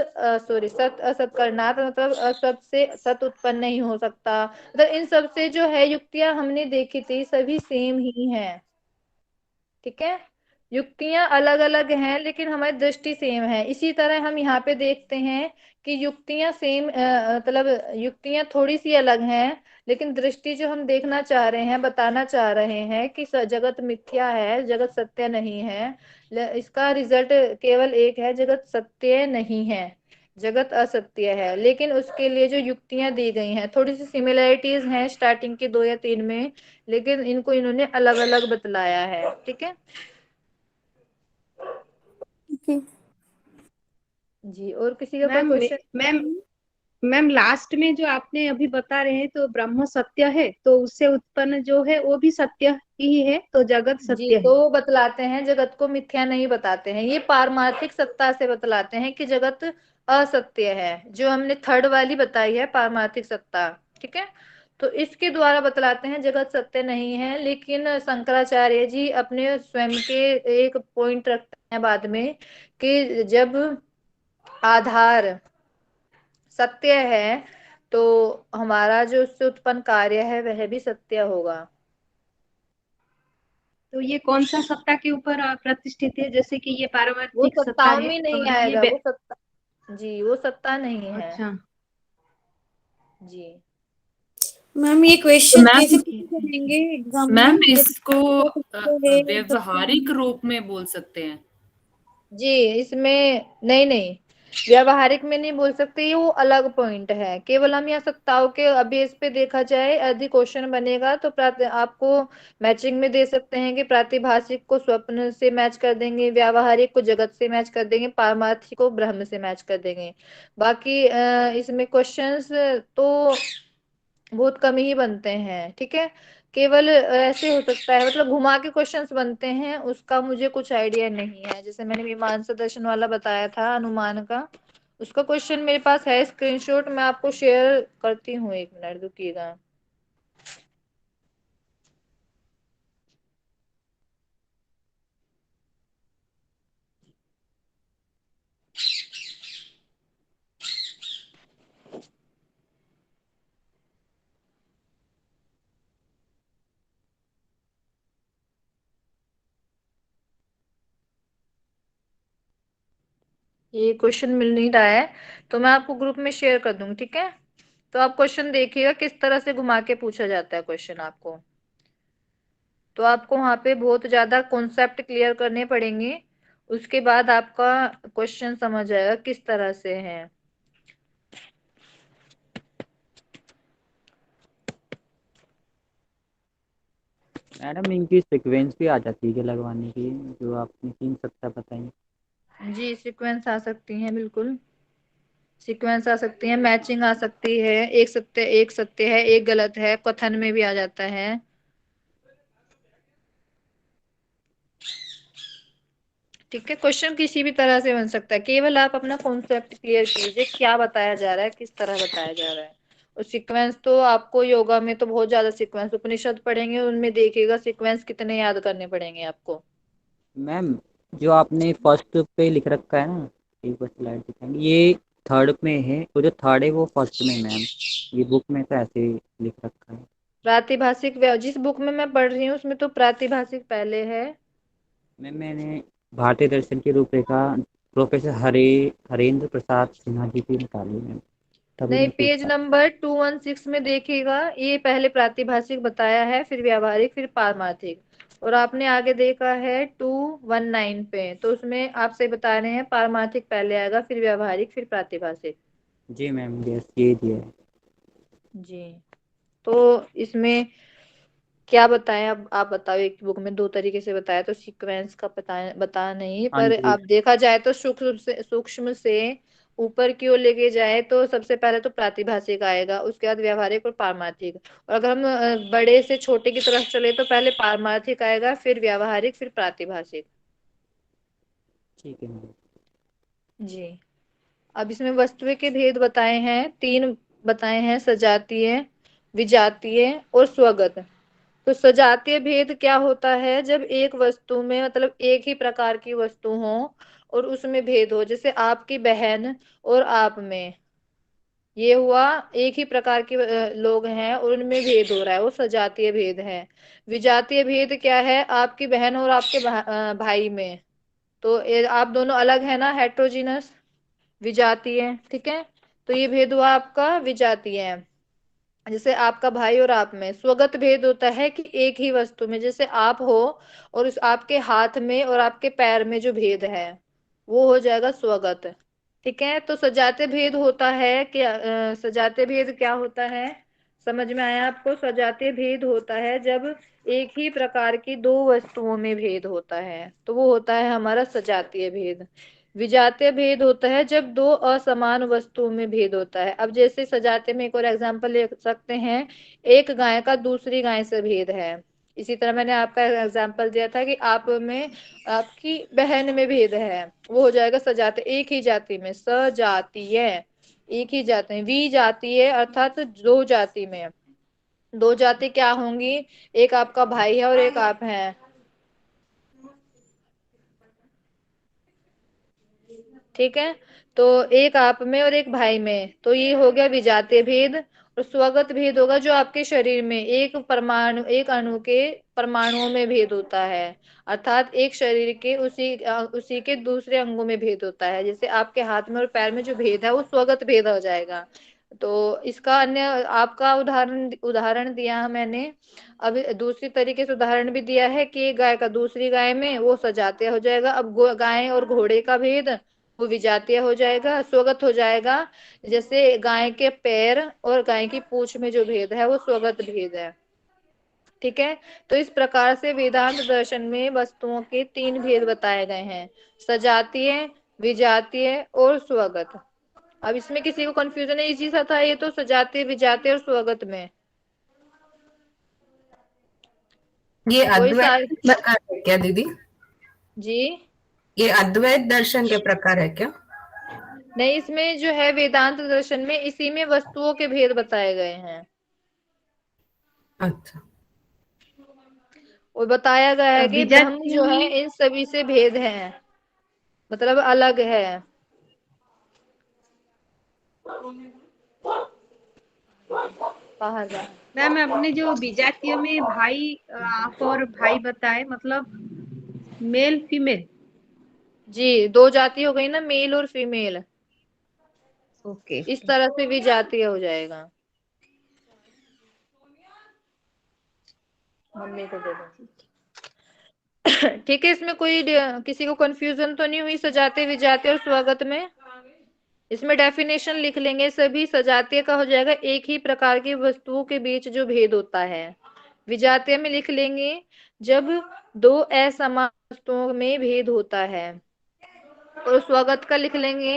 सॉरी सत असत करणात मतलब असत से सत उत्पन्न नहीं हो सकता, मतलब इन सब से जो है युक्तियां हमने देखी थी, सभी सेम ही हैं, ठीक है। युक्तियां अलग अलग हैं लेकिन हमारी दृष्टि सेम है। इसी तरह हम यहाँ पे देखते हैं कि युक्तियां सेम, मतलब युक्तियां थोड़ी सी अलग हैं, लेकिन दृष्टि जो हम देखना चाह रहे हैं, बताना चाह रहे हैं कि जगत मिथ्या है, जगत सत्य नहीं है। इसका रिजल्ट केवल एक है, जगत सत्य नहीं है, जगत असत्य है। लेकिन उसके लिए जो युक्तियां दी गई हैं, थोड़ी सी सिमिलरिटीज हैं स्टार्टिंग के 2 या 3 में, लेकिन इनको इन्होंने अलग अलग बतलाया है, ठीक है। ठीक है। जी, और किसी का कोई ma'am. Question? Ma'am ma'am last में जो आपने अभी बता रहे हैं तो ब्रह्म सत्य है, तो उससे उत्पन्न जो है वो भी सत्य ही है, तो जगत जी, सत्य तो है। वो बतलाते हैं, जगत को मिथ्या नहीं बताते हैं, ये पारमार्थिक सत्ता से बतलाते हैं कि जगत असत्य है, जो हमने थर्ड वाली बताई है पारमार्थिक सत्ता, ठीक है। तो इसके द्वारा बतलाते हैं जगत सत्य नहीं है। लेकिन शंकराचार्य जी अपने स्वयं के एक पॉइंट रखते हैं बाद में कि जब आधार सत्य है तो हमारा जो उससे उत्पन्न कार्य है वह भी सत्य होगा। तो ये कौन सा सत्ता के ऊपर प्रतिष्ठित है, जैसे कि ये वो पारमार्थिक सत्ता सत्ताओं है में नहीं और ये आएगा, वो सत्ता, जी वो सत्ता नहीं है। अच्छा। जी मैम ये क्वेश्चन मैम कैसे करेंगे एग्जाम मैम में जैसे इसको हो सकते हैं व्यवहारिक रूप में बोल सकते हैं। जी इसमें नहीं नहीं, व्यावहारिक में नहीं बोल सकते, ये वो अलग पॉइंट है। केवल हम यहाँ सत्ताओं के अभ्यास पे देखा जाए, यदि क्वेश्चन बनेगा तो आपको मैचिंग में दे सकते हैं कि प्रातिभाषिक को स्वप्न से मैच कर देंगे, व्यावहारिक को जगत से मैच कर देंगे, पारमार्थिक को ब्रह्म से मैच कर देंगे। बाकी इसमें क्वेश्चंस तो बहुत कम ही बनते हैं, ठीक है। केवल ऐसे हो सकता है, मतलब घुमा के क्वेश्चंस बनते हैं, उसका मुझे कुछ आइडिया नहीं है। जैसे मैंने मीमांसा दर्शन वाला बताया था अनुमान का, उसका क्वेश्चन मेरे पास है स्क्रीनशॉट, मैं आपको शेयर करती हूँ, एक मिनट रुकिएगा। ये क्वेश्चन मिल नहीं रहा है, तो मैं आपको ग्रुप में शेयर कर दूंगी, ठीक है। तो आप क्वेश्चन देखिएगा किस तरह से घुमा के पूछा जाता है क्वेश्चन आपको। तो आपको वहां पे बहुत ज्यादा कॉन्सेप्ट क्लियर करने पड़ेंगे, उसके बाद आपका क्वेश्चन समझ आएगा किस तरह से है। मैडम इनकी सीक्वेंस भी आ जाती है क्या लगवाने की, जो आपने 3 सप्ताह बताई? जी सीक्वेंस आ सकती हैं, बिल्कुल सीक्वेंस आ सकती है, मैचिंग आ सकती है, एक सत्य है एक गलत है, कथन में भी आ जाता है। ठीक है, क्वेश्चन किसी भी तरह से बन सकता है, केवल आप अपना कॉन्सेप्ट क्लियर कीजिए, क्या बताया जा रहा है, किस तरह बताया जा रहा है। और सीक्वेंस तो आपको योगा में तो बहुत ज्यादा सीक्वेंस, उपनिषद पढ़ेंगे उनमें देखिएगा सीक्वेंस कितने याद करने पड़ेंगे आपको। मैम जो आपने फर्स्ट पे लिख रखा है ना, एक बार स्लाइड दिखाएंगे, ये थर्ड में है, और जो थर्ड है वो फर्स्ट में है मैम, ये बुक में तो ऐसे लिख रखा है। प्रातिभाषिक जिस बुक में मैं पढ़ रही हूँ उसमें तो प्रातिभाषिक पहले है। मैम मैंने भारतीय दर्शन की रूपरेखा प्रोफेसर हरेंद्र प्रसाद सिन्हा जी की निकाली मैम, तभी नहीं, मैं पूछ पेज रहा नंबर 216 में देखिएगा, ये पहले प्रातिभाषिक बताया है, फिर व्यावहारिक, फिर पारमार्थिक। और आपने आगे देखा है 219 पे, तो उसमें आपसे बता रहे हैं पारमार्थिक पहले आएगा, फिर व्यावहारिक, फिर प्रातिभाषिक। था। जी मैम यस ये दिया है। जी तो इसमें क्या बताएं, अब आप बताओ। एक बुक में दो तरीके से बताया, तो सीक्वेंस का बता नहीं, हाँ पर जी। आप देखा जाए तो सूक्ष्म से ऊपर की ओर लेके जाए तो सबसे पहले तो प्रातिभाषिक आएगा, उसके बाद व्यावहारिक और पारमार्थिक। और अगर हम बड़े से छोटे की तरफ चले तो पहले पारमार्थिक आएगा, फिर व्यावहारिक, फिर प्रातिभाषिक। ठीक है मैम। जी अब इसमें वस्तुएं के भेद बताए हैं, तीन बताए हैं, सजातीय, विजातीय और स्वगत। तो सजातीय भेद क्या होता है, जब एक वस्तु में मतलब एक ही प्रकार की वस्तु हो और उसमें भेद हो, जैसे आपकी बहन और आप में, ये हुआ एक ही प्रकार के लोग हैं और उनमें भेद हो रहा है, वो सजातीय भेद है। विजातीय भेद क्या है, आपकी बहन और आपके भाई में, तो आप दोनों अलग है ना, हेट्रोजीनस, विजातीय, ठीक है। तो ये भेद हुआ आपका विजातीय। जैसे आपका भाई और आप में। स्वगत भेद होता है कि एक ही वस्तु में, जैसे आप हो और उस आपके हाथ में और आपके पैर में जो भेद है, वो हो जाएगा स्वगत। ठीक है, तो सजाते भेद होता है कि सजाते भेद क्या होता है, समझ में आया आपको। सजाते भेद होता है जब एक ही प्रकार की दो वस्तुओं में भेद होता है, तो वो होता है हमारा सजातीय भेद। विजातीय भेद होता है जब दो असमान वस्तुओं में भेद होता है। अब जैसे सजातीय में एक और एग्जांपल ले सकते हैं, एक गाय का दूसरी गाय से भेद है। इसी तरह मैंने आपका एग्जांपल दिया था कि आप में आपकी बहन में भेद है, वो हो जाएगा सजातीय, एक ही जाति में सजातीय, एक ही जाति में। विजातीय अर्थात दो जाति में, दो जाति क्या होंगी, एक आपका भाई है और एक आप हैं, ठीक है। तो एक आप में और एक भाई में, तो ये हो गया विजातीय भेद। और स्वगत भेद होगा जो आपके शरीर में एक परमाणु, एक अणु के परमाणुओं में भेद होता है, अर्थात एक शरीर के उसी के दूसरे अंगों में भेद होता है। जैसे आपके हाथ में और पैर में जो भेद है वो स्वगत भेद हो जाएगा। तो इसका अन्य आपका उदाहरण दिया मैंने। अब दूसरी तरीके से उदाहरण भी दिया है कि एक गाय का दूसरी गाय में, वो सजातीय हो जाएगा। अब गाय और घोड़े का भेद, वो विजातीय हो जाएगा, स्वगत हो जाएगा। जैसे गाय के पैर और गाय की पूंछ में जो भेद है वो स्वगत भेद है। ठीक है। तो इस प्रकार से वेदांत दर्शन में वस्तुओं के 3 भेद बताए गए हैं, सजातीय, विजातीय और स्वगत। अब इसमें किसी को कंफ्यूजन है, इसी सा था ये तो, सजातीय, विजातीय और स्वगत में ये कोई सा। अद्वैत प्रकार है क्या दीदी? जी ये अद्वैत दर्शन के प्रकार है क्या? नहीं, इसमें जो है वेदांत दर्शन में इसी में वस्तुओं के भेद बताए गए हैं, अच्छा। और बताया गया है कि ब्रह्म विजातीय जो है में इन सभी से भेद है, मतलब अलग है। बाहर जा। मैम आपने जो विजातीय में भाई आप और भाई बताए, मतलब मेल फीमेल। जी, 2 जाति हो गई ना, मेल और फीमेल। ओके इस तरह से भी जातीय हो जाएगा। मम्मी को दे दो। ठीक है। इसमें कोई किसी को कंफ्यूजन तो नहीं हुई सजातीय, विजातीय और स्वागत में? इसमें डेफिनेशन लिख लेंगे सभी। सजातीय का हो जाएगा एक ही प्रकार की वस्तुओं के बीच जो भेद होता है। विजातीय में लिख लेंगे जब 2 असमान वस्तुओं में भेद होता है। और स्वागत का लिख लेंगे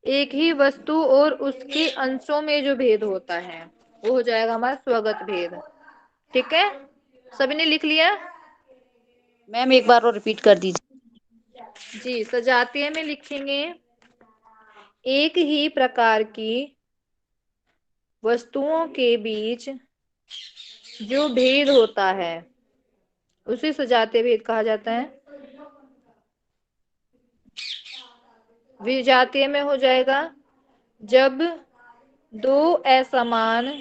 एक ही वस्तु और उसके अंशों में जो भेद होता है, वो हो जाएगा हमारा स्वागत भेद। ठीक है, सभी ने लिख लिया? मैम एक बार और रिपीट कर दीजिए। जी, सजातीय में लिखेंगे एक ही प्रकार की वस्तुओं के बीच जो भेद होता है उसे सजातीय भेद कहा जाता है। विजातीय में हो जाएगा जब 2 असमान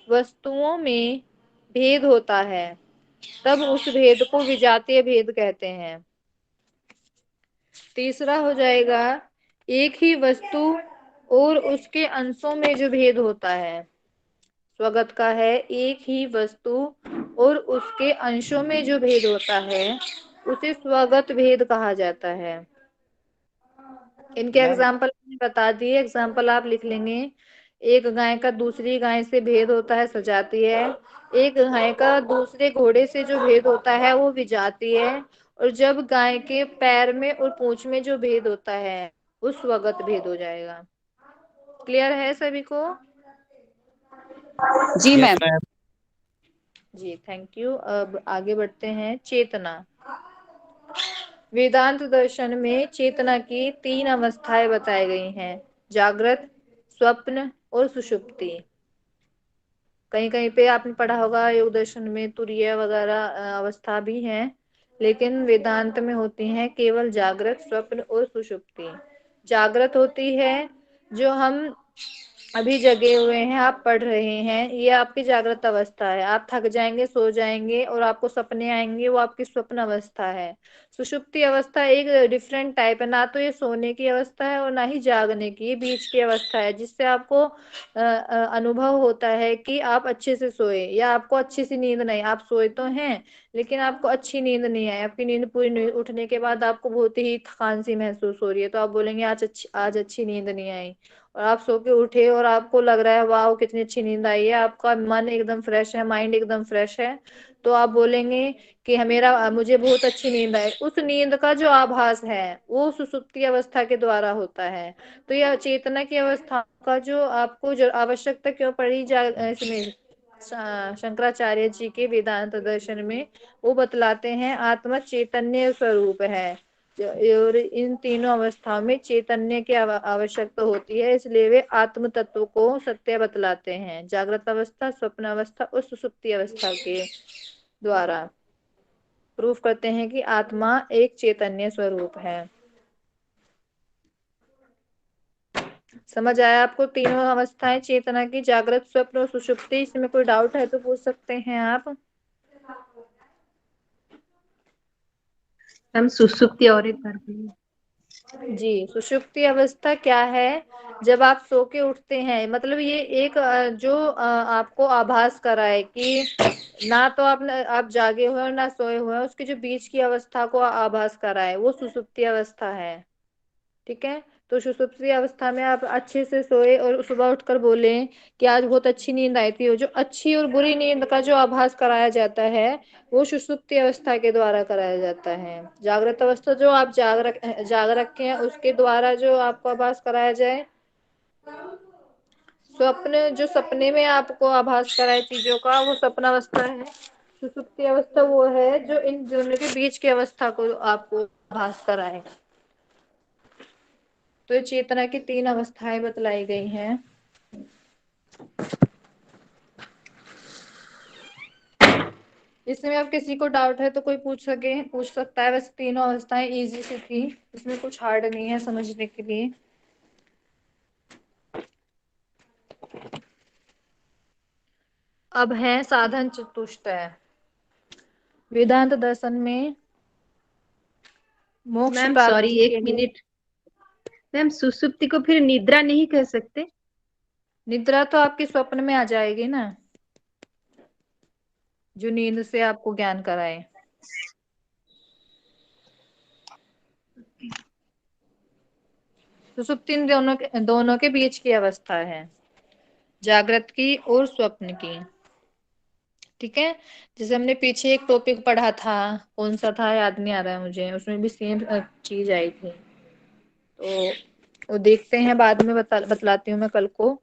वस्तुओं में भेद होता है, तब उस भेद को विजातीय भेद कहते हैं। तीसरा हो जाएगा एक ही वस्तु और उसके अंशों में जो भेद होता है। स्वगत का है एक ही वस्तु और उसके अंशों में जो भेद होता है उसे स्वगत भेद कहा जाता है। इनके एग्जाम्पल बता दिए, एग्जाम्पल आप लिख लेंगे। एक गाय का दूसरी गाय से भेद होता है, सजातीय है। एक गाय का दूसरे घोड़े से जो भेद होता है वो विजातीय है। और जब गाय के पैर में और पूंछ में जो भेद होता है वो स्वगत भेद हो जाएगा। क्लियर है सभी को? जी मैम। जी, थैंक यू। अब आगे बढ़ते हैं। चेतना। वेदांत दर्शन में चेतना की 3 अवस्थाएं बताई गई हैं, जागृत, स्वप्न और सुषुप्ति। कहीं कहीं पे आपने पढ़ा होगा योग दर्शन में तुरीय वगैरह अवस्था भी है, लेकिन वेदांत में होती है केवल जागृत, स्वप्न और सुषुप्ति। जागृत होती है जो हम अभी जगे हुए हैं, आप पढ़ रहे हैं, ये आपकी जागृत अवस्था है। आप थक जाएंगे, सो जाएंगे और आपको सपने आएंगे, वो आपकी स्वप्न अवस्था है। सुषुप्ति अवस्था एक डिफरेंट टाइप है, ना तो ये सोने की अवस्था है और ना ही जागने की, ये बीच की अवस्था है, जिससे आपको अनुभव होता है कि आप अच्छे से सोए या आपको अच्छी सी नींद नहीं। आप सोए तो हैं लेकिन आपको अच्छी नींद नहीं आई, आपकी नींद पूरी नहीं, उठने के बाद आपको बहुत ही थकान सी महसूस हो रही है, तो आप बोलेंगे आज अच्छी नींद नहीं आई। और आप सो के उठे और आपको लग रहा है वाह कितनी अच्छी नींद आई है, आपका मन एकदम फ्रेश है, माइंड एकदम फ्रेश है, तो आप बोलेंगे कि मेरा मुझे बहुत अच्छी नींद आई। उस नींद का जो आभास है वो सुसुप्ति अवस्था के द्वारा होता है। तो यह चेतना की अवस्था का जो आपको जो आवश्यकता क्यों पड़ी इसमें शंकराचार्य जी के वेदांत दर्शन में, वो बतलाते हैं आत्मा चैतन्य स्वरूप है। और इन तीनों अवस्थाओं में चैतन्य की आवश्यकता होती है, इसलिए वे आत्म तत्व को सत्य बतलाते हैं जागृत अवस्था, स्वप्न अवस्था और सुसुप्ति अवस्था के द्वारा प्रूफ करते हैं कि आत्मा एक चैतन्य स्वरूप है। समझ आया आपको? तीनों अवस्थाएं चेतना की, जागृत, स्वप्न और सुषुप्ति। इसमें कोई डाउट है तो पूछ सकते हैं आप। हम सुसुप्ति और एक बार बोलिए। जी, सुषुप्ति अवस्था क्या है? जब आप सो के उठते हैं, मतलब ये एक जो आपको आभास कराए कि ना तो आप जागे हुए हो ना सोए हुए हो, उसके जो बीच की अवस्था को आभास कराए, वो सुषुप्ति अवस्था है। ठीक है, तो सुषुप्ति अवस्था में आप अच्छे से सोए और सुबह उठकर बोले कि आज बहुत अच्छी नींद आई थी। जो अच्छी और बुरी नींद का जो आभास कराया जाता है, वो सुषुप्ति अवस्था के द्वारा कराया जाता है। जागृत अवस्था जो आप जाग रखे हैं, उसके द्वारा जो आपको आभास कराया जाए, स्वप्न जो सपने में आपको आभास कराए चीजों का, वो स्वप्न अवस्था है। सुषुप्ति अवस्था वो है जो इन दोनों के बीच की अवस्था को आपको आभास कराए। तो ये चेतना की 3 अवस्थाएं बतलाई गई हैं। इसमें अब किसी को डाउट है तो कोई पूछ सकता है। वैसे तीनों अवस्थाएं इजी सी थी, इसमें कुछ हार्ड नहीं है समझने के लिए। अब है साधन चतुष्टय। वेदांत दर्शन में मोक्ष मैम सॉरी, प्राप्ति एक के लिए मिनट। मैम सुसुप्ति को फिर निद्रा नहीं कह सकते? निद्रा तो आपके स्वप्न में आ जाएगी ना, जो नींद से आपको ज्ञान कराए। सुसुप्ति इन दोनों के बीच की अवस्था है, जागृत की और स्वप्न की। ठीक है, जैसे हमने पीछे एक टॉपिक पढ़ा था, कौन सा था याद नहीं आ रहा है मुझे, उसमें भी सेम चीज आई थी। तो वो देखते हैं, बाद में बतलाती हूँ मैं कल को।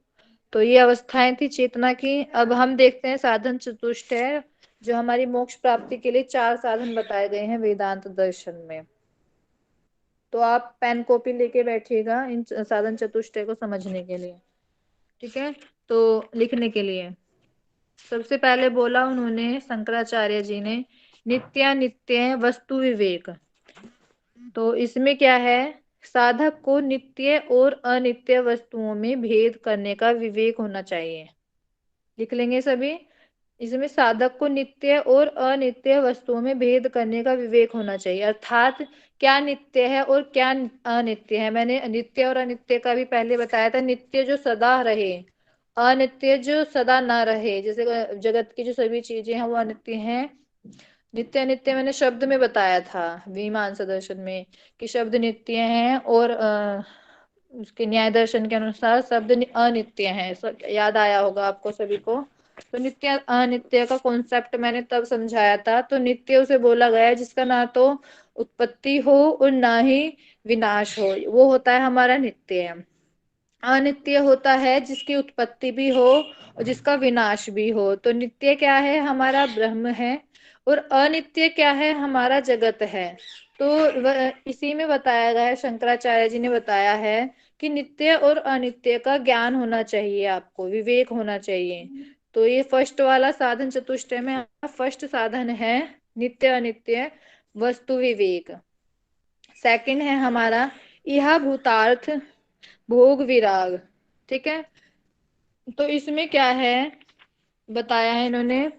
तो ये अवस्थाएं थी चेतना की। अब हम देखते हैं साधन चतुष्टय, जो हमारी मोक्ष प्राप्ति के लिए 4 साधन बताए गए हैं वेदांत दर्शन में। तो आप पेन कॉपी लेके बैठिएगा इन साधन चतुष्टय को समझने के लिए। ठीक है, तो लिखने के लिए सबसे पहले बोला उन्होंने, शंकराचार्य जी ने, नित्यानित्य वस्तु विवेक। तो इसमें क्या है, साधक को नित्य और अनित्य वस्तुओं में भेद करने का विवेक होना चाहिए। लिख लेंगे सभी। इसमें साधक को नित्य और अनित्य वस्तुओं में भेद करने का विवेक होना चाहिए, अर्थात क्या नित्य है और क्या अनित्य है। मैंने नित्य और अनित्य का भी पहले बताया था। नित्य जो सदा रहे, अनित्य जो सदा न रहे। जैसे जगत की जो सभी चीजें हैं वो अनित्य हैं। नित्य अनित्य मैंने शब्द में बताया था मीमांसा दर्शन में, कि शब्द नित्य हैं और उसके न्याय दर्शन के अनुसार शब्द अनित्य हैं। याद आया होगा आपको सभी को। तो नित्य अनित्य का कॉन्सेप्ट मैंने तब समझाया था। तो नित्य उसे बोला गया है जिसका ना तो उत्पत्ति हो और ना ही विनाश हो, वो होता है हमारा नित्य। अनित्य होता है जिसकी उत्पत्ति भी हो और जिसका विनाश भी हो। तो नित्य क्या है, हमारा ब्रह्म है, और अनित्य क्या है, हमारा जगत है। तो इसी में बताया गया है, शंकराचार्य जी ने बताया है कि नित्य और अनित्य का ज्ञान होना चाहिए, आपको विवेक होना चाहिए। तो ये फर्स्ट वाला साधन चतुष्टय में फर्स्ट साधन है नित्य अनित्य वस्तु विवेक। सेकंड है हमारा यह भूतार्थ भोग विराग। ठीक है, तो इसमें क्या है बताया है इन्होंने,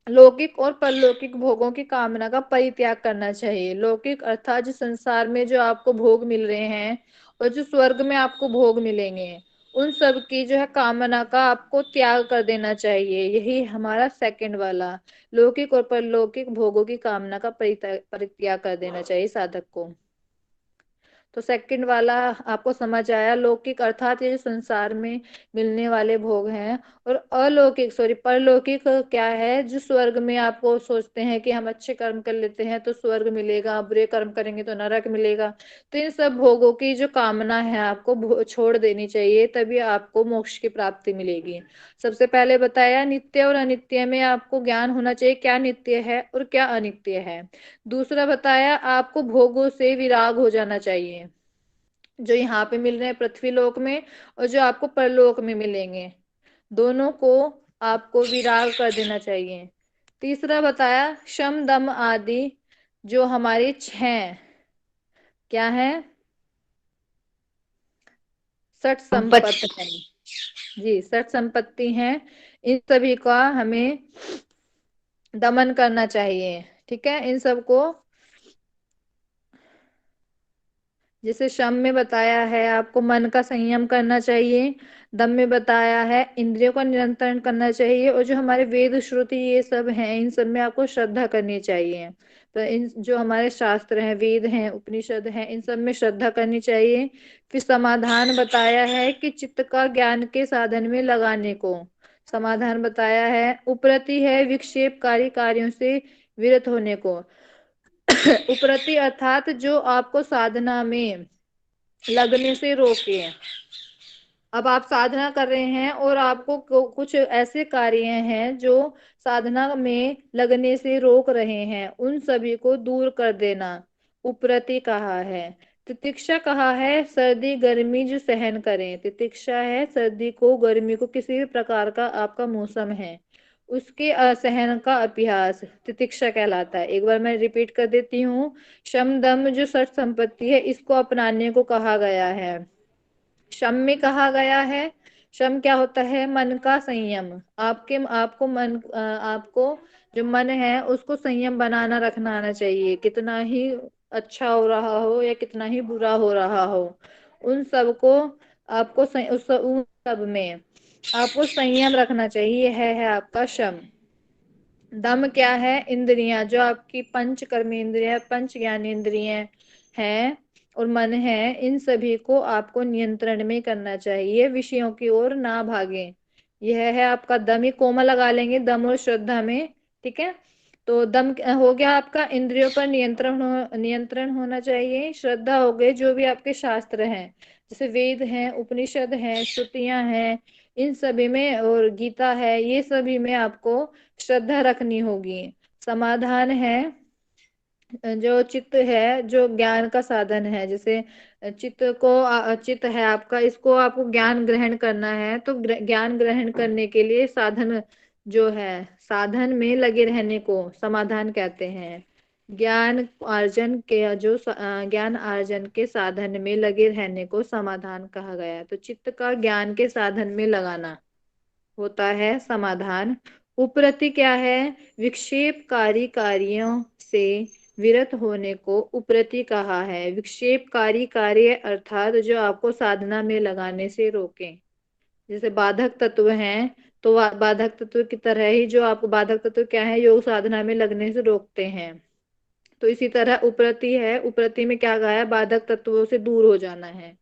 लौकिक और परलौकिक भोगों की कामना का परित्याग करना चाहिए। लौकिक अर्थात जो संसार में जो आपको भोग मिल रहे हैं और जो स्वर्ग में आपको भोग मिलेंगे, उन सब की जो है कामना का आपको त्याग कर देना चाहिए। यही हमारा सेकंड वाला, लौकिक और परलौकिक भोगों की कामना का परित्याग कर देना चाहिए साधक को। तो सेकंड वाला आपको समझ आया। लौकिक अर्थात ये जो संसार में मिलने वाले भोग हैं, और अलौकिक परलौकिक क्या है, जो स्वर्ग में आपको सोचते हैं कि हम अच्छे कर्म कर लेते हैं तो स्वर्ग मिलेगा, बुरे कर्म करेंगे तो नरक मिलेगा। तो इन सब भोगों की जो कामना है आपको छोड़ देनी चाहिए, तभी आपको मोक्ष की प्राप्ति मिलेगी। सबसे पहले बताया नित्य और अनित्य में आपको ज्ञान होना चाहिए, क्या नित्य है और क्या अनित्य है। दूसरा बताया आपको भोगों से विराग हो जाना चाहिए, जो यहाँ पे मिल रहे हैं पृथ्वी लोक में और जो आपको परलोक में मिलेंगे, दोनों को आपको विराग कर देना चाहिए। तीसरा बताया शम दम आदि, जो हमारी 6 क्या है, षट संपत्ति है जी, षट संपत्ति है, इन सभी का हमें दमन करना चाहिए। ठीक है, इन सबको जैसे शम में बताया है आपको मन का संयम करना चाहिए, दम में बताया है इंद्रियों का नियंत्रण करना चाहिए, और जो हमारे वेद श्रुति ये सब हैं इन सब में आपको श्रद्धा करनी चाहिए। तो इन जो हमारे शास्त्र हैं, वेद हैं, उपनिषद हैं, इन सब में श्रद्धा करनी चाहिए। फिर समाधान बताया है कि चित्त का ज्ञान के साधन में लगाने को समाधान बताया है। उपरति है विक्षेपकारी कार्यों से विरत होने को। उपरति अर्थात जो आपको साधना में लगने से रोके। अब आप साधना कर रहे हैं और आपको कुछ ऐसे कार्य हैं जो साधना में लगने से रोक रहे हैं, उन सभी को दूर कर देना उपरति कहा है। तितिक्षा कहा है सर्दी गर्मी जो सहन करें। तितिक्षा है सर्दी को गर्मी को किसी भी प्रकार का आपका मौसम है उसके असहन का अभ्यास तितिक्षा कहलाता है। एक बार मैं रिपीट कर देती हूँ। शम दम जो षट संपत्ति है इसको अपनाने को कहा गया है। शम में कहा गया है, शम क्या होता है? मन का संयम। आपको जो मन है उसको संयम बनाना रखना आना चाहिए। कितना ही अच्छा हो रहा हो या कितना ही बुरा हो रहा हो, उन सब को आपको उन सब में आपको संयम रखना चाहिए। है आपका शम। दम क्या है? इंद्रियां, जो आपकी पंच कर्मेंद्रियां, पंच ज्ञानेंद्रियां हैं और मन है, इन सभी को आपको नियंत्रण में करना चाहिए, विषयों की ओर ना भागे। यह है आपका दम। ये कोमा लगा लेंगे दम और श्रद्धा में, ठीक है। तो दम हो गया आपका इंद्रियों पर नियंत्रण होना चाहिए। श्रद्धा हो गए जो भी आपके शास्त्र हैं, जैसे वेद हैं, उपनिषद हैं, श्रुतियां हैं, इन सभी में, और गीता है, ये सभी में आपको श्रद्धा रखनी होगी। समाधान है जो चित्त है, जो ज्ञान का साधन है। जैसे चित्त है आपका, इसको आपको ज्ञान ग्रहण करना है, तो ज्ञान ग्रहण करने के लिए साधन जो है, साधन में लगे रहने को समाधान कहते हैं। ज्ञान अर्जन के साधन में लगे रहने को समाधान कहा गया है। तो चित्त का ज्ञान के साधन में लगाना होता है समाधान। उपरति क्या है? विक्षेपकारी कार्यों से विरत होने को उपरति कहा है। विक्षेपकारी कार्य अर्थात जो आपको साधना में लगाने से रोकें। जैसे बाधक तत्व हैं, तो बाधक तत्व की तरह ही जो आपको बाधक तत्व क्या है? योग साधना में लगने से रोकते हैं। तो इसी तरह उपरति है, उपरति में क्या कहा है? बाधक तत्वों से दूर हो जाना है,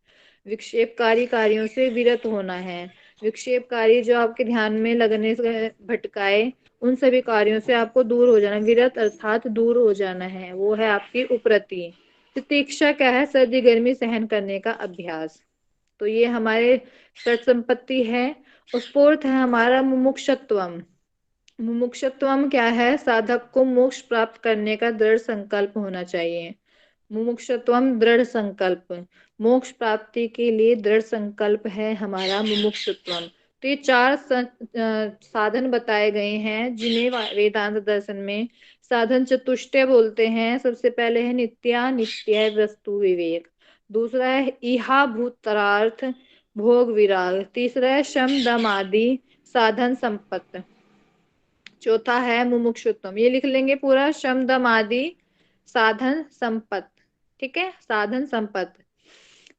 विक्षेपकारी कार्यों से विरत होना है। विक्षेपकारी जो आपके ध्यान में लगने से भटकाए, उन सभी कार्यों से आपको दूर हो जाना, विरत अर्थात दूर हो जाना है, वो है आपकी उपरति। तितिक्षा क्या है? सर्दी गर्मी सहन करने का अभ्यास। तो ये हमारे षट संपत्ति है। और फोर्थ है हमारा मुमुक्षुत्वम। मुमुक्षुत्वम क्या है? साधक को मोक्ष प्राप्त करने का दृढ़ संकल्प होना चाहिए। मुमुक्षुत्वम दृढ़ संकल्प, मोक्ष प्राप्ति के लिए दृढ़ संकल्प है हमारा मुमुक्षुत्वम। तो ये 4 साधन बताए गए हैं जिन्हें वेदांत दर्शन में साधन चतुष्टय बोलते हैं। सबसे पहले है नित्य वस्तु विवेक, दूसरा है इहा भूतरार्थ भोग विराग, तीसरा है शम दम आदि साधन संपत्ति, चौथा है मुमुक्षुत्वम। ये लिख लेंगे पूरा, शम दम आदि साधन संपत्ति, ठीक है, साधन संपत्ति।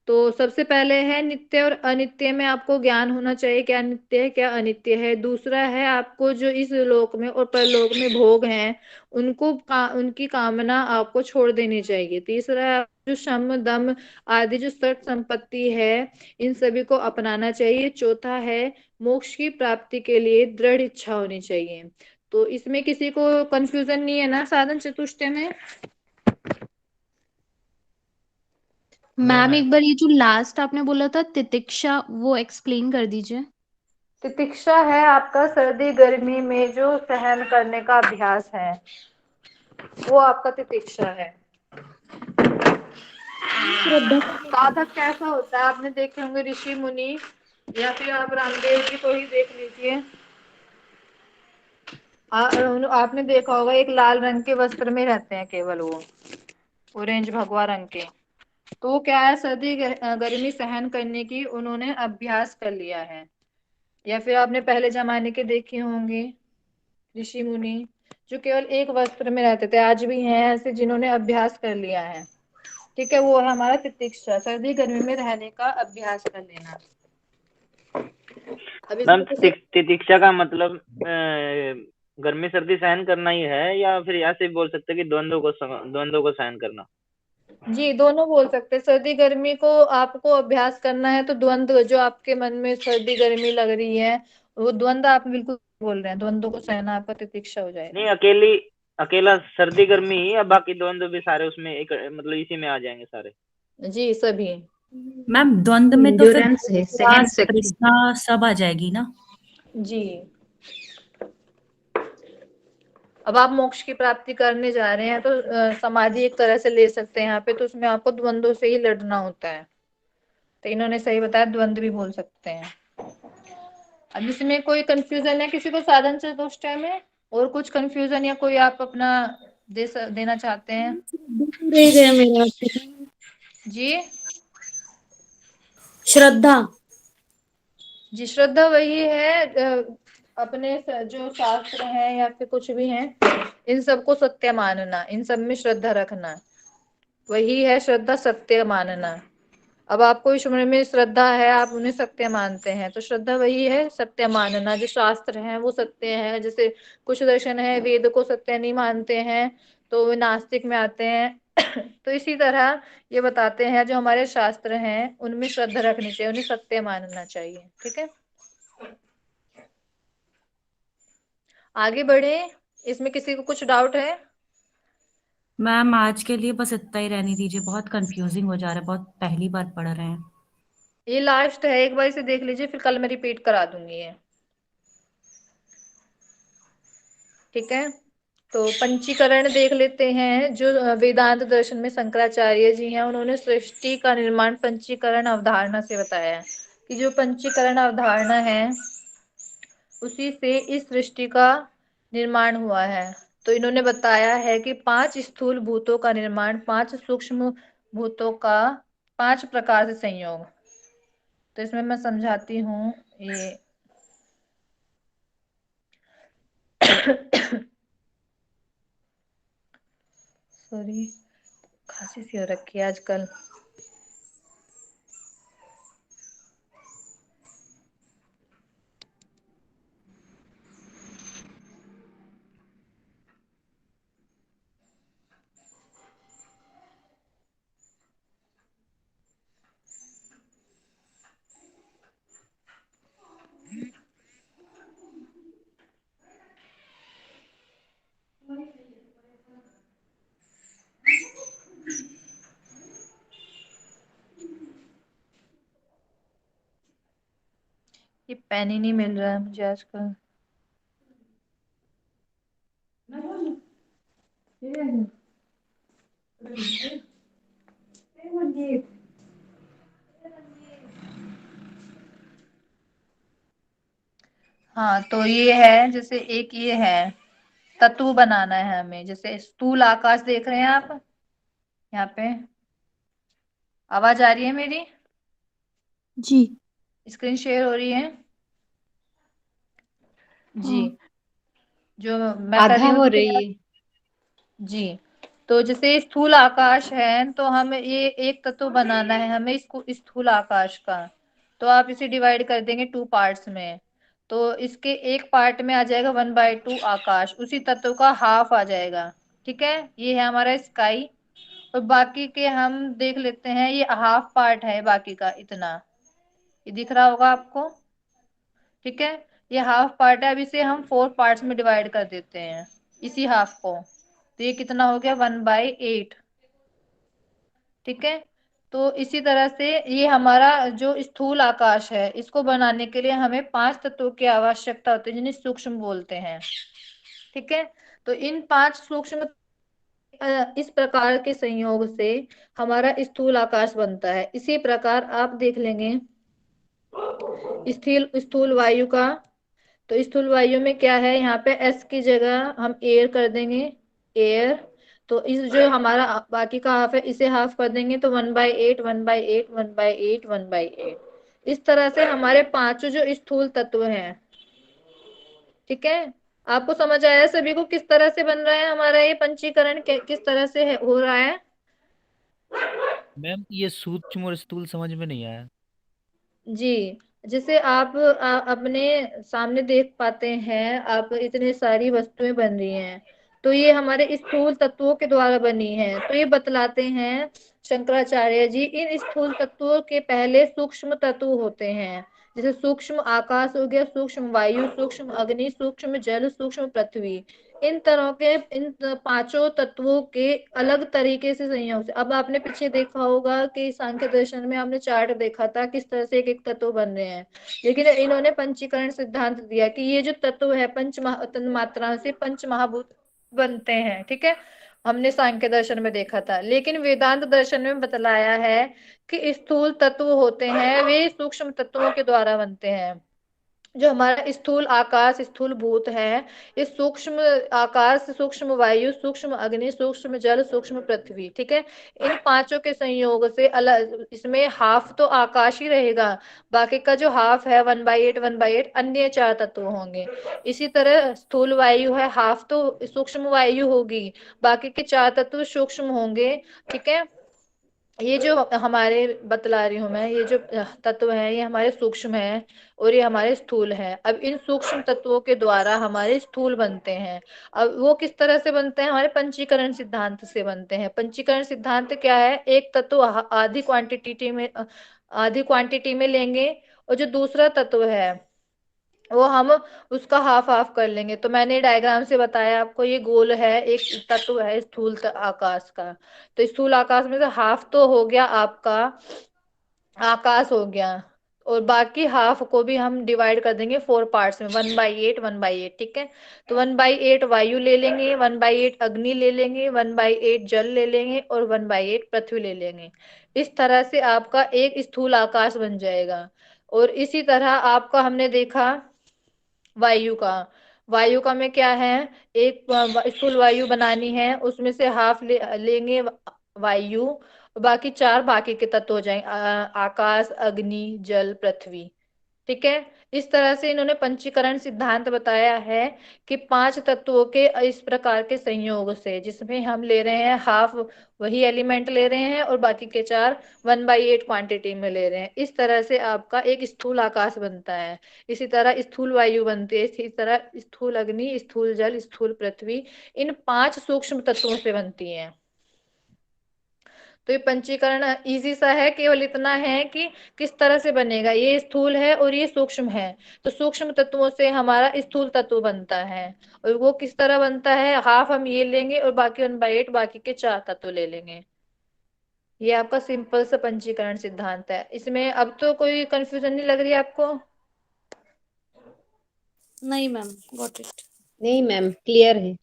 तो सबसे पहले है नित्य और अनित्य में आपको ज्ञान होना चाहिए, क्या नित्य है क्या अनित्य है। दूसरा है आपको जो इस लोक में और परलोक में भोग हैं उनकी कामना आपको छोड़ देनी चाहिए। तीसरा है जो शम दम आदि जो सठ संपत्ति है इन सभी को अपनाना चाहिए। चौथा है मोक्ष की प्राप्ति के लिए दृढ़ इच्छा होनी चाहिए। तो इसमें किसी को कंफ्यूजन नहीं है ना साधन चतुष्टय में? मैम एक बार ये जो लास्ट आपने बोला था तितिक्षा, वो एक्सप्लेन कर दीजिए। तितिक्षा है आपका सर्दी गर्मी में जो सहन करने का अभ्यास है, वो आपका तितिक्षा है। साधक कैसा होता है? आपने देखे होंगे ऋषि मुनि, या फिर आप रामदेव जी को ही देख लीजिए। आपने देखा होगा एक लाल रंग के वस्त्र में रहते हैं केवल, वो ऑरेंज भगवा रंग के। तो वो क्या है? सर्दी गर्मी सहन करने की उन्होंने अभ्यास कर लिया है। या फिर आपने पहले जमाने के देखे होंगे ऋषि मुनि जो केवल एक वस्त्र में रहते थे, आज भी हैं ऐसे जिन्होंने अभ्यास कर लिया है। ठीक है, वो है हमारा तितिक्षा, सर्दी गर्मी में रहने का अभ्यास कर लेना। अब मैम इसमें किसी तितिक्षा का मतलब गर्मी सर्दी सहन करना ही है, या फिर ऐसे भी बोल सकते हैं कि द्वंद्व को सहन करना? जी दोनों बोल सकते हैं। सर्दी गर्मी को आपको अभ्यास करना है तो द्वंद्व, जो आपके मन में सर्दी गर्मी लग रही है वो द्वंद्व आप बिल्कुल बोल रहे हैं, द्वंद्व को सहना आपका तितिक्षा हो नहीं, जाएगा। अकेला सर्दी गर्मी ही, या बाकी द्वंद्व भी सारे उसमें एक मतलब इसी में आ जाएंगे सारे? जी सभी। मैम द्वंद्व में तो फिर एंड्योरेंस है, सहन विश्वास, शक्ति। तृष्णा सब आ जाएगी ना। जी अब आप मोक्ष की प्राप्ति करने जा रहे हैं तो समाधि एक तरह से ले सकते हैं यहाँ पे, तो उसमें आपको द्वंद्व से ही लड़ना होता है। तो इन्होंने सही बताया, द्वंद्व भी बोल सकते हैं। अब इसमें कोई कंफ्यूजन है किसी को साधन चतुष्टय में, और कुछ कंफ्यूजन या कोई आप अपना देना चाहते हैं? रह गया मेरा। जी श्रद्धा। जी श्रद्धा वही है, अपने जो शास्त्र हैं या फिर कुछ भी हैं इन सबको सत्य मानना, इन सब में श्रद्धा रखना, वही है श्रद्धा, सत्य मानना। अब आपको ईश्वर में श्रद्धा है, आप उन्हें सत्य मानते हैं, तो श्रद्धा वही है सत्य मानना। जो शास्त्र हैं वो सत्य है, जैसे कुछ दर्शन है वेद को सत्य नहीं मानते हैं तो वे नास्तिक में आते हैं तो इसी तरह ये बताते हैं जो हमारे शास्त्र हैं उनमें श्रद्धा रखनी चाहिए, उन्हें सत्य मानना चाहिए। ठीक है, आगे बढ़े। इसमें किसी को कुछ डाउट है? मैम आज के लिए बस इतना ही रहने दीजिए, बहुत कंफ्यूजिंग हो जा रहा है, बहुत पहली बार पढ़ रहे हैं। ये लास्ट है, एक बार इसे देख लीजिए, फिर कल मैं रिपीट करा दूंगी ये। ठीक है, तो पंचीकरण देख लेते हैं। जो वेदांत दर्शन में शंकराचार्य जी हैं उन्होंने सृष्टि का निर्माण पंचीकरण अवधारणा से बताया है, कि जो पंचीकरण अवधारणा है उसी से इस सृष्टि का निर्माण हुआ है। तो इन्होंने बताया है कि 5 स्थूल भूतों का निर्माण 5 सूक्ष्म भूतों का 5 प्रकार से संयोग। तो इसमें मैं समझाती हूँ ये सॉरी, खांसी सी हो रखी है आजकल। ये पेन ही नहीं मिल रहा है मुझे आजकल। हाँ तो ये है, जैसे एक ये है तत्व बनाना है हमें, जैसे स्थूल आकाश देख रहे हैं आप यहाँ पे, आवाज आ रही है मेरी? जी। स्क्रीन शेयर हो रही है? जी हाँ। जो मैं कर आधा रही हूँ हो तो रही है। जी, तो जैसे स्थूल आकाश है तो हमें ये एक तत्व बनाना है हमें इसको, स्थूल आकाश का। तो आप इसे डिवाइड कर देंगे 2 पार्ट्स में, तो इसके एक पार्ट में आ जाएगा 1/2 आकाश, उसी तत्व का हाफ आ जाएगा। ठीक है, ये है हमारा स्काई। और बाकी के हम देख लेते हैं, ये हाफ पार्ट है बाकी का, इतना ये दिख रहा होगा आपको। ठीक है, ये हाफ पार्ट है, अब इसे हम 4 पार्ट्स में डिवाइड कर देते हैं इसी हाफ को, तो ये कितना हो गया 1/8। ठीक है, तो इसी तरह से ये हमारा जो स्थूल आकाश है इसको बनाने के लिए हमें 5 तत्वों की आवश्यकता होती है जिन्हें सूक्ष्म बोलते हैं। ठीक है, तो इन 5 सूक्ष्म इस प्रकार के संयोग से हमारा स्थूल आकाश बनता है। इसी प्रकार आप देख लेंगे स्थूल स्थूल वायु का, तो स्थूल वायु में क्या है, यहाँ पे एस की जगह हम एयर कर देंगे, एयर। तो इस जो हमारा बाकी का हाफ है इसे हाफ कर देंगे तो 1/8 1/8 1/8 1/8। इस तरह से हमारे पांचों जो स्थूल तत्व हैं। ठीक है, आपको समझ आया सभी को किस तरह से बन रहा है हमारा ये पंचीकरण, किस तरह से हो रहा है? मैम ये सूक्ष्म और स्थूल समझ में नहीं आया। जी, जैसे आप अपने सामने देख पाते हैं, आप इतनी सारी वस्तुएं बन रही हैं, तो ये हमारे स्थूल तत्वों के द्वारा बनी है। तो ये बतलाते हैं शंकराचार्य जी, इन स्थूल तत्वों के पहले सूक्ष्म तत्व होते हैं। जैसे सूक्ष्म आकाश हो गया, सूक्ष्म वायु, सूक्ष्म अग्नि, सूक्ष्म जल, सूक्ष्म पृथ्वी। इन तरह के इन पांचों तत्वों के अलग तरीके से संयोग से, अब आपने पीछे देखा होगा कि सांख्य दर्शन में हमने चार्ट देखा था किस तरह से एक एक तत्व बन रहे हैं, लेकिन इन्होंने पंचीकरण सिद्धांत दिया कि ये जो तत्व है पंच मात्रा से पंच महाभूत बनते हैं। ठीक है, हमने सांख्य दर्शन में देखा था, लेकिन वेदांत दर्शन में बतलाया है कि स्थूल तत्व होते हैं वे सूक्ष्म तत्वों के द्वारा बनते हैं। जो हमारा स्थूल आकाश, स्थूल भूत है, इस सूक्ष्म आकाश, सूक्ष्म वायु, सूक्ष्म अग्नि, सूक्ष्म जल, सूक्ष्म पृथ्वी। ठीक है, इन पांचों के संयोग से अलग, इसमें हाफ तो आकाश ही रहेगा, बाकी का जो हाफ है 1/8 1/8 अन्य चार तत्व होंगे। इसी तरह स्थूल वायु है, हाफ तो सूक्ष्म वायु होगी, बाकी के चार तत्व सूक्ष्म होंगे। ठीक है, ये जो हमारे बतला रही हूं मैं, ये जो तत्व है ये हमारे सूक्ष्म है और ये हमारे स्थूल है। अब इन सूक्ष्म तत्वों के द्वारा हमारे स्थूल बनते हैं। अब वो किस तरह से बनते हैं, हमारे पंचीकरण सिद्धांत से बनते हैं। पंचीकरण सिद्धांत क्या है, एक तत्व आधी क्वांटिटी में लेंगे, और जो दूसरा तत्व है वो हम उसका हाफ हाफ कर लेंगे। तो मैंने डायग्राम से बताया आपको, ये गोल है, एक तत्व है स्थूल आकाश का, तो स्थूल आकाश में से हाफ तो हो गया आपका आकाश हो गया, और बाकी हाफ को भी हम डिवाइड कर देंगे 4 पार्ट्स में, 1/8 1/8। ठीक है, तो 1/8 वायु ले लेंगे, 1/8 अग्नि ले लेंगे, 1/8 जल ले लेंगे, और 1/8 पृथ्वी ले लेंगे। इस तरह से आपका एक स्थूल आकाश बन जाएगा। और इसी तरह आपका हमने देखा वायु का, वायु का में क्या है, एक स्थूल वायु बनानी है, उसमें से हाफ लेंगे वायु, बाकी चार बाकी के तत्व हो जाएंगे, आकाश, अग्नि, जल, पृथ्वी। ठीक है, इस तरह से इन्होंने पंचीकरण सिद्धांत बताया है कि पांच तत्वों के इस प्रकार के संयोग से, जिसमें हम ले रहे हैं हाफ वही एलिमेंट ले रहे हैं, और बाकी के चार 1/8 क्वांटिटी में ले रहे हैं, इस तरह से आपका एक स्थूल आकाश बनता है। इसी तरह स्थूल वायु बनती है, इसी तरह स्थूल अग्नि, स्थूल जल, स्थूल पृथ्वी, इन पांच सूक्ष्म तत्वों से बनती है। तो ये पंचीकरण इजी सा है, केवल इतना है कि किस तरह से बनेगा, ये स्थूल है और ये सूक्ष्म है, तो सूक्ष्म तत्वों से हमारा स्थूल तत्व बनता है। और वो किस तरह बनता है, हाफ हम ये लेंगे और बाकी 1/8 बाकी के चार तत्व ले लेंगे। ये आपका सिंपल सा पंचीकरण सिद्धांत है। इसमें अब तो कोई कंफ्यूजन नहीं लग रही आपको? नहीं मैम, गॉट इट। नहीं मैम, क्लियर है।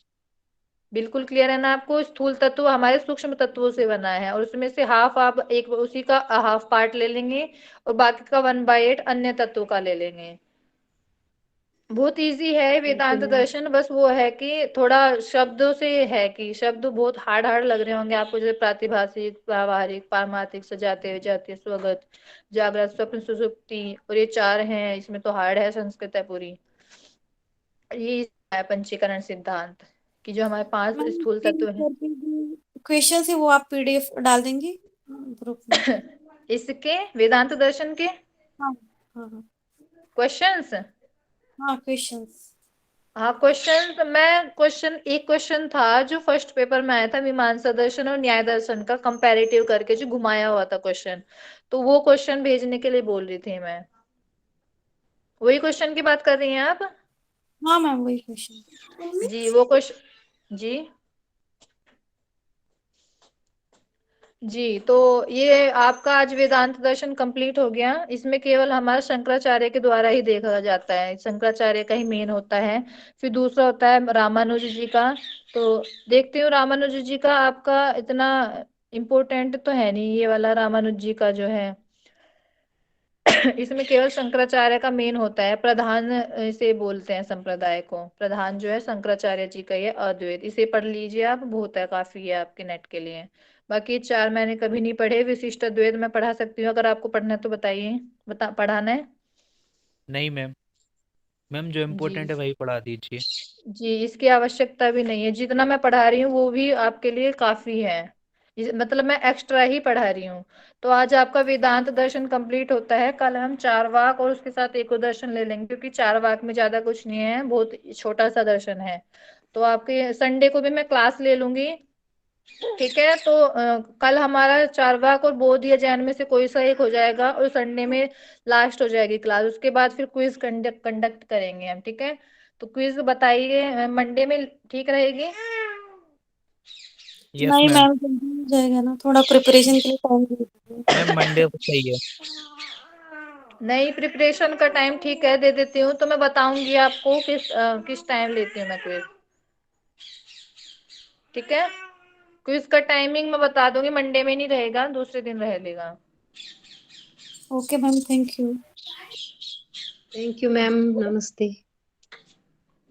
बिल्कुल क्लियर है ना आपको? स्थूल तत्व हमारे सूक्ष्म तत्वों से बना है, और उसमें से हाफ आप एक उसी का हाफ पार्ट ले लेंगे, और बाकी का 1/8 अन्य तत्व का ले लेंगे। बहुत इजी है वेदांत दर्शन, बस वो है कि थोड़ा शब्दों से है, कि शब्द बहुत हार्ड हार्ड लग रहे होंगे आपको, जैसे प्रातिभाषिक, व्यावहारिक, पारमार्थिक, सजातीय, विजातीय, स्वगत, जागृत, स्वप्न, सुषुप्ति, और ये चार हैं, इसमें तो हार्ड है, संस्कृत है पूरी। ये है पंचीकरण सिद्धांत, कि जो हमारे पांच मैम स्थूल तत्व हैं। क्वेश्चन है वो आप पीडीएफ डाल देंगे ग्रुप में? इसके वेदांत दर्शन के हाँ हाँ क्वेश्चंस? हाँ क्वेश्चंस। हाँ क्वेश्चन, एक क्वेश्चन था जो फर्स्ट पेपर में आया था, मीमांसा दर्शन और न्याय दर्शन का कंपैरेटिव करके जो घुमाया हुआ था क्वेश्चन, तो वो क्वेश्चन भेजने के लिए बोल रही थी मैं। वही क्वेश्चन की बात कर रही हैं आप? हाँ मैम वही क्वेश्चन। जी वो क्वेश्चन, जी जी, तो ये आपका आज वेदांत दर्शन कंप्लीट हो गया। इसमें केवल हमारा शंकराचार्य के द्वारा ही देखा जाता है, शंकराचार्य का ही मेन होता है। फिर दूसरा होता है रामानुज जी का, तो देखती हूँ रामानुज जी का आपका इतना इम्पोर्टेंट तो है नहीं, ये वाला रामानुज जी का जो है इसमें केवल शंकराचार्य का मेन होता है, प्रधान इसे बोलते हैं संप्रदाय को, प्रधान जो है शंकराचार्य जी का, ये अद्वैत, इसे पढ़ लीजिए आप, बहुत है, काफी है आपके नेट के लिए। बाकी चार मैंने कभी नहीं पढ़े, विशिष्ट अद्वैत मैं पढ़ा सकती हूँ, अगर आपको पढ़ना है तो बताइए, पढ़ाना है? नहीं मैम, मैम जो जी इम्पोर्टेंट है वही पढ़ा दीजिए। जी, इसकी आवश्यकता भी नहीं है, जितना मैं पढ़ा रही हूँ वो भी आपके लिए काफी है। मतलब मैं एक्स्ट्रा ही पढ़ा रही हूँ। तो आज आपका वेदांत दर्शन कंप्लीट होता है। कल हम चारवाक और उसके साथ एको दर्शन ले लेंगे, क्योंकि चारवाक में ज्यादा कुछ नहीं है, बहुत छोटा सा दर्शन है। तो आपके संडे को भी मैं क्लास ले लूंगी, ठीक है। तो कल हमारा चारवाक और बोध या जैन में से कोई सा एक हो जाएगा, और संडे में लास्ट हो जाएगी क्लास। उसके बाद फिर क्विज कंडक्ट करेंगे हम, ठीक है। तो क्विज बताइए, मंडे में ठीक रहेगी? यस नहीं मैम। मैम, जल्दी हो जाएगा ना, थोड़ा प्रिपरेशन के लिए टाइम दीजिए। मैम मंडे को चाहिए। नहीं, प्रिपरेशन का टाइम ठीक है, दे देती हूँ। तो मैं बताऊंगी आपको किस टाइम लेती हूँ मैं क्विज, ठीक है। क्विज का टाइमिंग मैं बता दूंगी, मंडे में नहीं रहेगा, दूसरे दिन रहेगा। Okay ma'am, thank you. Thank you ma'am, नमस्ते।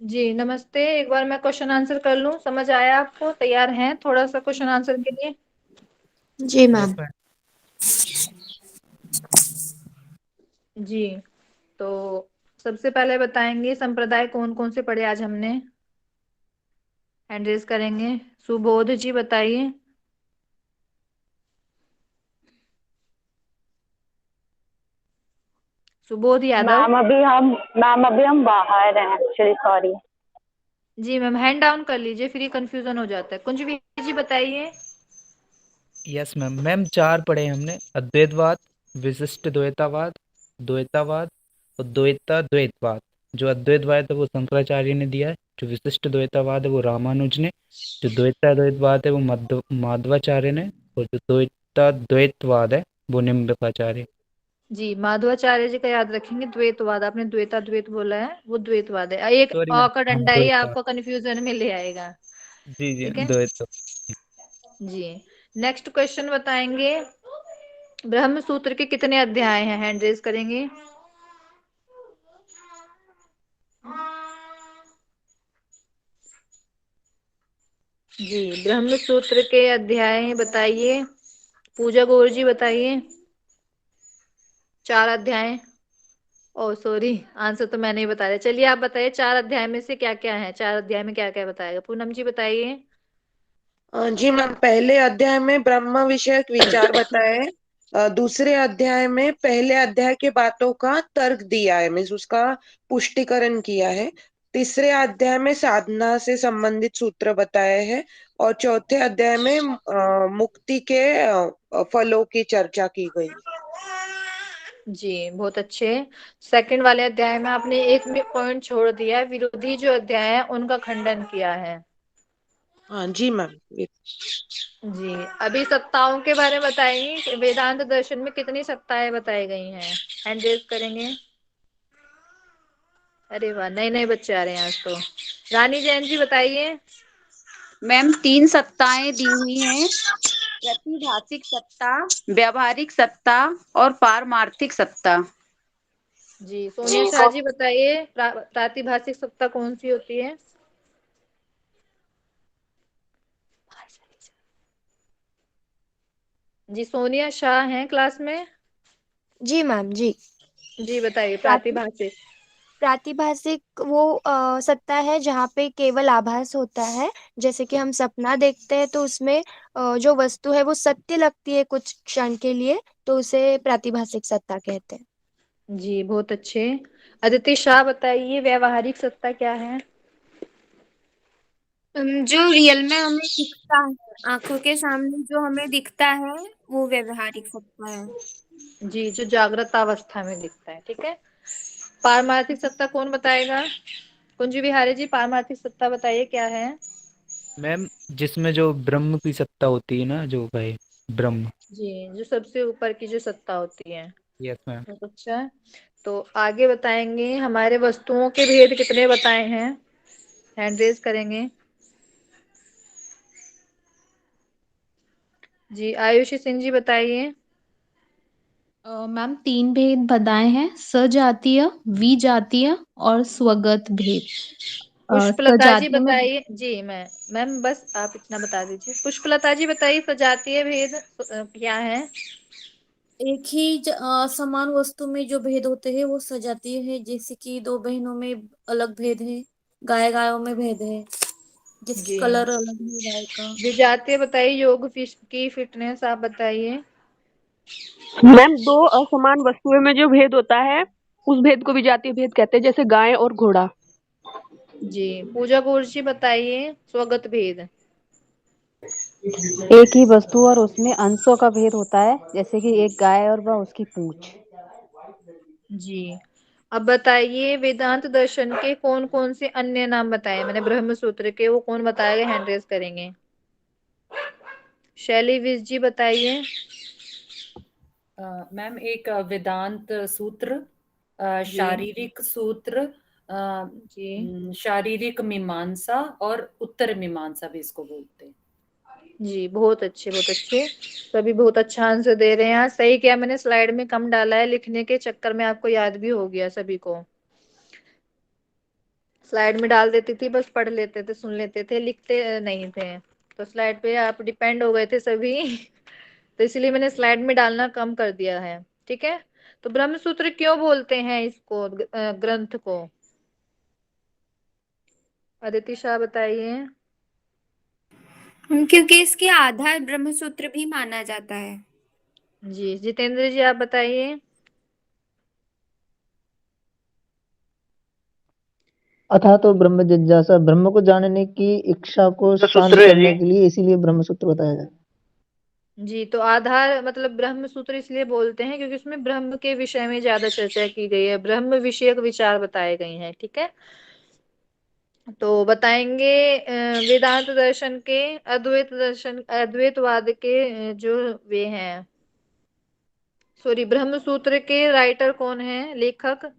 जी नमस्ते। एक बार मैं क्वेश्चन आंसर कर लूं, समझ आया आपको? तैयार हैं थोड़ा सा क्वेश्चन आंसर के लिए? जी यस मैम। मैम। जी, तो सबसे पहले बताएंगे संप्रदाय कौन कौन से पढ़े आज हमने? हैंड रेज करेंगे। सुबोध जी बताइए। सुबोध यादव। मैम अभी हम बाहर हैं, एक्चुअली सॉरी। जी मैम, हैंड डाउन कर लीजिए, फिर ये कंफ्यूजन हो जाता है। कुंज जी बताइए। Yes ma'am. मैम 4 पढ़े हमने, अद्वैतवाद, विशिष्ट द्वैतावाद, द्वैतावाद और द्वैतवाद। जो अद्वैतवाद है वो शंकराचार्य ने दिया है, जो विशिष्ट द्वैतावाद है वो रामानुज ने, जो द्वैतवाद है वो माधवाचार्य ने, और जो द्वैतवाद है वो निम्बकाचार्य। जी, माधवाचार्य जी का याद रखेंगे। द्वैतवाद, आपने द्वैत बोला है, वो द्वैतवाद है। एक सॉरी अ मैम, का हाँ डंडा ही द्वैतवाद। आपको कंफ्यूजन में ले आएगा, जी जी ठीक है। द्वैत। जी, नेक्स्ट क्वेश्चन बताएंगे। ब्रह्म सूत्र के कितने अध्याय हैं? हैंड रेज करेंगे। जी, ब्रह्म सूत्र के अध्याय बताइए। पूजा गौर जी बताइए। 4 अध्याय। ओ सॉरी, आंसर तो मैंने ही बता दिया। चलिए आप बताइए, 4 अध्याय में से क्या क्या है? 4 अध्याय में क्या क्या बताएगा? पूनम जी बताइए। जी मैम, पहले अध्याय में ब्रह्म विषयक विचार बताए हैं। दूसरे अध्याय में पहले अध्याय के बातों का तर्क दिया है, मीन्स उसका पुष्टिकरण किया है। तीसरे अध्याय में साधना से संबंधित सूत्र बताए हैं, और चौथे अध्याय में मुक्ति के फलों की चर्चा की गई। जी बहुत अच्छे। सेकंड वाले अध्याय में आपने एक पॉइंट छोड़ दिया है, विरोधी जो अध्याय है उनका खंडन किया है। हाँ जी मैम। जी, अभी सत्ताओं के बारे में बताएंगे। वेदांत दर्शन में कितनी सत्ताएं बताई गई हैं? हैंड रेज करेंगे। अरे वाह, नए नए बच्चे आ रहे हैं आज तो। रानी जैन जी बताइए। मैम 3 सत्ताएं दी हुई हैं, प्रतिभाषिक सत्ता, व्यावहारिक सत्ता और पारमार्थिक सत्ता। जी, सोनिया शाह जी बताइए, प्रातिभाषिक सत्ता कौन सी होती है? जी, सोनिया शाह हैं क्लास में। जी मैम जी। जी बताइए, प्राति प्रातिभाषिक। प्रातिभाषिक वो सत्ता है जहाँ पे केवल आभास होता है। जैसे कि हम सपना देखते हैं तो उसमें जो वस्तु है वो सत्य लगती है कुछ क्षण के लिए, तो उसे प्रातिभाषिक सत्ता कहते हैं। जी बहुत अच्छे। अदिति शाह बताइए, व्यवहारिक सत्ता क्या है? जो रियल में हमें दिखता है, आंखों के सामने जो हमें दिखता है, वो व्यवहारिक सत्ता है। जी, जो जागृत अवस्था में दिखता है, ठीक है। पारमार्थिक सत्ता कौन बताएगा? कुंज बिहारी जी, पारमार्थिक सत्ता बताइए क्या है? मैम जिसमें जो ब्रह्म की सत्ता होती है ना, जो भाई ब्रह्म। जी, जो सबसे ऊपर की जो सत्ता होती है। Yes ma'am. बहुत अच्छा। तो आगे बताएंगे, हमारे वस्तुओं के भेद कितने बताए हैं? हैंड रेज करेंगे। जी, आयुषी सिंह जी बताइए। मैम 3 भेद बताए हैं, सजातीय, विजातीय और स्वगत भेद। पुष्पलता जी सजातीय में बताइए। जी मैम बस आप इतना बता दीजिए। पुष्पलता जी बताइए, सजातीय भेद क्या है? एक ही समान वस्तु में जो भेद होते हैं वो सजातीय है। जैसे कि दो बहनों में अलग भेद है, गाय गायों में भेद है। जिसकी जी कलर अलग है गाय का। विजातीय बताइए, योग की फिटनेस आप बताइए। मैम, दो असमान वस्तुओं में जो भेद होता है उस भेद को विजातीय भेद कहते हैं, जैसे गाय और घोड़ा। जी पूजा कुर्सी बताइए, स्वगत भेद। एक ही वस्तु और उसमें अंशों का भेद होता है, जैसे कि एक गाय और वह उसकी पूंछ। जी अब बताइए वेदांत दर्शन के कौन कौन से अन्य नाम बताए मैंने ब्रह्म सूत्र के, वो कौन बताएगा, हैंड रेज करेंगे। शैली विज जी बताइए। मैम एक वेदांत सूत्र, जी शारीरिक सूत्र, जी शारीरिक मीमांसा और उत्तर मीमांसा भी इसको बोलते हैं। जी बहुत अच्छे बहुत अच्छे, सभी बहुत अच्छा आंसर दे रहे हैं। आज सही किया मैंने स्लाइड में कम डाला है, लिखने के चक्कर में आपको याद भी हो गया सभी को। स्लाइड में डाल देती थी, बस पढ़ लेते थे, सुन लेते थे, लिखते नहीं थे। तो स्लाइड पे आप डिपेंड हो गए थे सभी तो इसलिए मैंने स्लाइड में डालना कम कर दिया है। ठीक है, तो ब्रह्म सूत्र क्यों बोलते हैं इसको, ग्रंथ को। अदिति शाह बताइए। क्योंकि इसके आधार ब्रह्म सूत्र भी माना जाता है। जी जितेंद्र जी आप बताइए। अथा तो ब्रह्म जिज्ञासा, ब्रह्म को जानने की इच्छा को तो शांत सूत्र है करने जी। के लिए, इसीलिए ब्रह्म सूत्र बताया गया। जी तो आधार मतलब ब्रह्म सूत्र इसलिए बोलते हैं क्योंकि उसमें ब्रह्म के विषय में ज्यादा चर्चा की गई है, ब्रह्म विषयक विचार बताए गए हैं। ठीक है, तो बताएंगे वेदांत दर्शन के अद्वैत दर्शन अद्वैतवाद के जो वे हैं, सॉरी ब्रह्म सूत्र के राइटर कौन है, लेखक।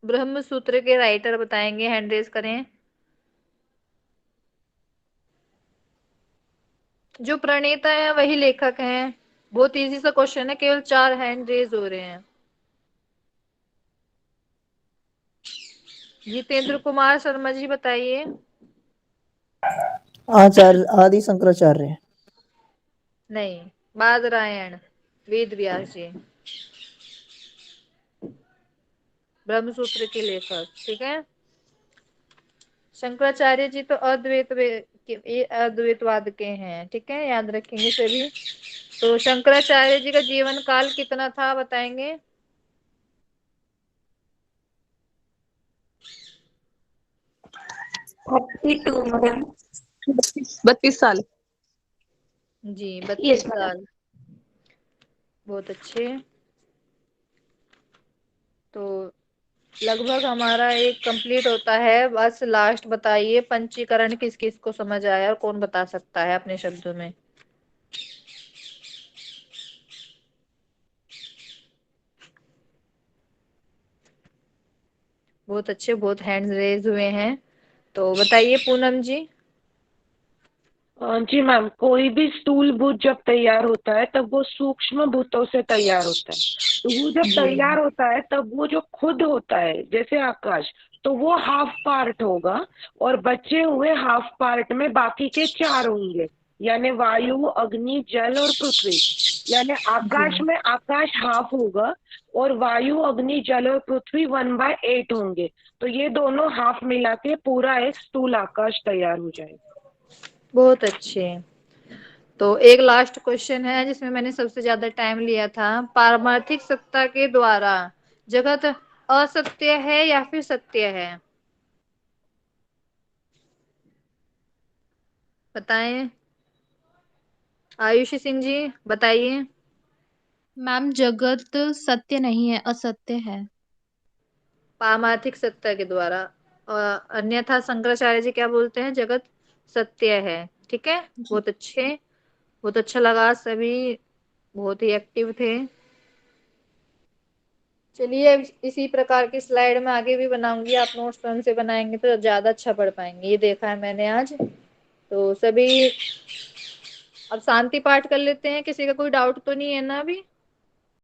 ब्रह्म सूत्र के राइटर बताएंगे, हैंड रेज करें। जो प्रणेता है वही लेखक हैं। बहुत इजी सा क्वेश्चन है, केवल 4 हैंड रेज हो रहे हैं। जितेंद्र कुमार शर्मा जी बताइए। आचार्य आदि शंकराचार्य। नहीं, बादरायण वेद व्यास जी, ब्रह्म सूत्र के लेखक। ठीक है, शंकराचार्य जी तो अद्वैतवाद के हैं। ठीक है, याद रखेंगे सभी। तो शंकराचार्य जी का जीवन काल कितना था बताएंगे। मैम। 32 साल। जी यस 32 मैडम। साल बहुत अच्छे। तो लगभग हमारा एक कंप्लीट होता है, बस लास्ट बताइए पंचीकरण किस किस को समझ आया और कौन बता सकता है अपने शब्दों में। बहुत अच्छे, बहुत हैंड्स रेज हुए हैं। तो बताइए पूनम जी। जी मैम, कोई भी स्थूल भूत जब तैयार होता है तब वो सूक्ष्म भूतों से तैयार होता है। तो वो जब जी तैयार होता है तब वो जो खुद होता है जैसे आकाश, तो वो हाफ पार्ट होगा और बचे हुए हाफ पार्ट में बाकी के 4 होंगे, यानी वायु, अग्नि, जल और पृथ्वी। यानी आकाश जी में आकाश हाफ होगा और वायु, अग्नि, जल और पृथ्वी 1/8 होंगे। तो ये दोनों हाफ मिला के पूरा एक स्थूल आकाश तैयार हो जाएगा। बहुत अच्छे। तो एक लास्ट क्वेश्चन है जिसमें मैंने सबसे ज्यादा टाइम लिया था, पारमार्थिक सत्ता के द्वारा जगत असत्य है या फिर सत्य है, बताएं। आयुषी सिंह जी बताइए। मैम जगत सत्य नहीं है, असत्य है। पारमार्थिक सत्ता के द्वारा, अन्यथा शंकराचार्य जी क्या बोलते हैं, जगत सत्य है। ठीक है, जी। बहुत अच्छे, बहुत अच्छा लगा, सभी बहुत ही एक्टिव थे। चलिए अब इसी प्रकार की स्लाइड में आगे भी बनाऊंगी, आप नोट्स स्वयं से बनाएंगे तो ज्यादा अच्छा पढ़ पाएंगे, ये देखा है मैंने आज। तो सभी अब शांति पाठ कर लेते हैं, किसी का कोई डाउट तो नहीं है ना अभी।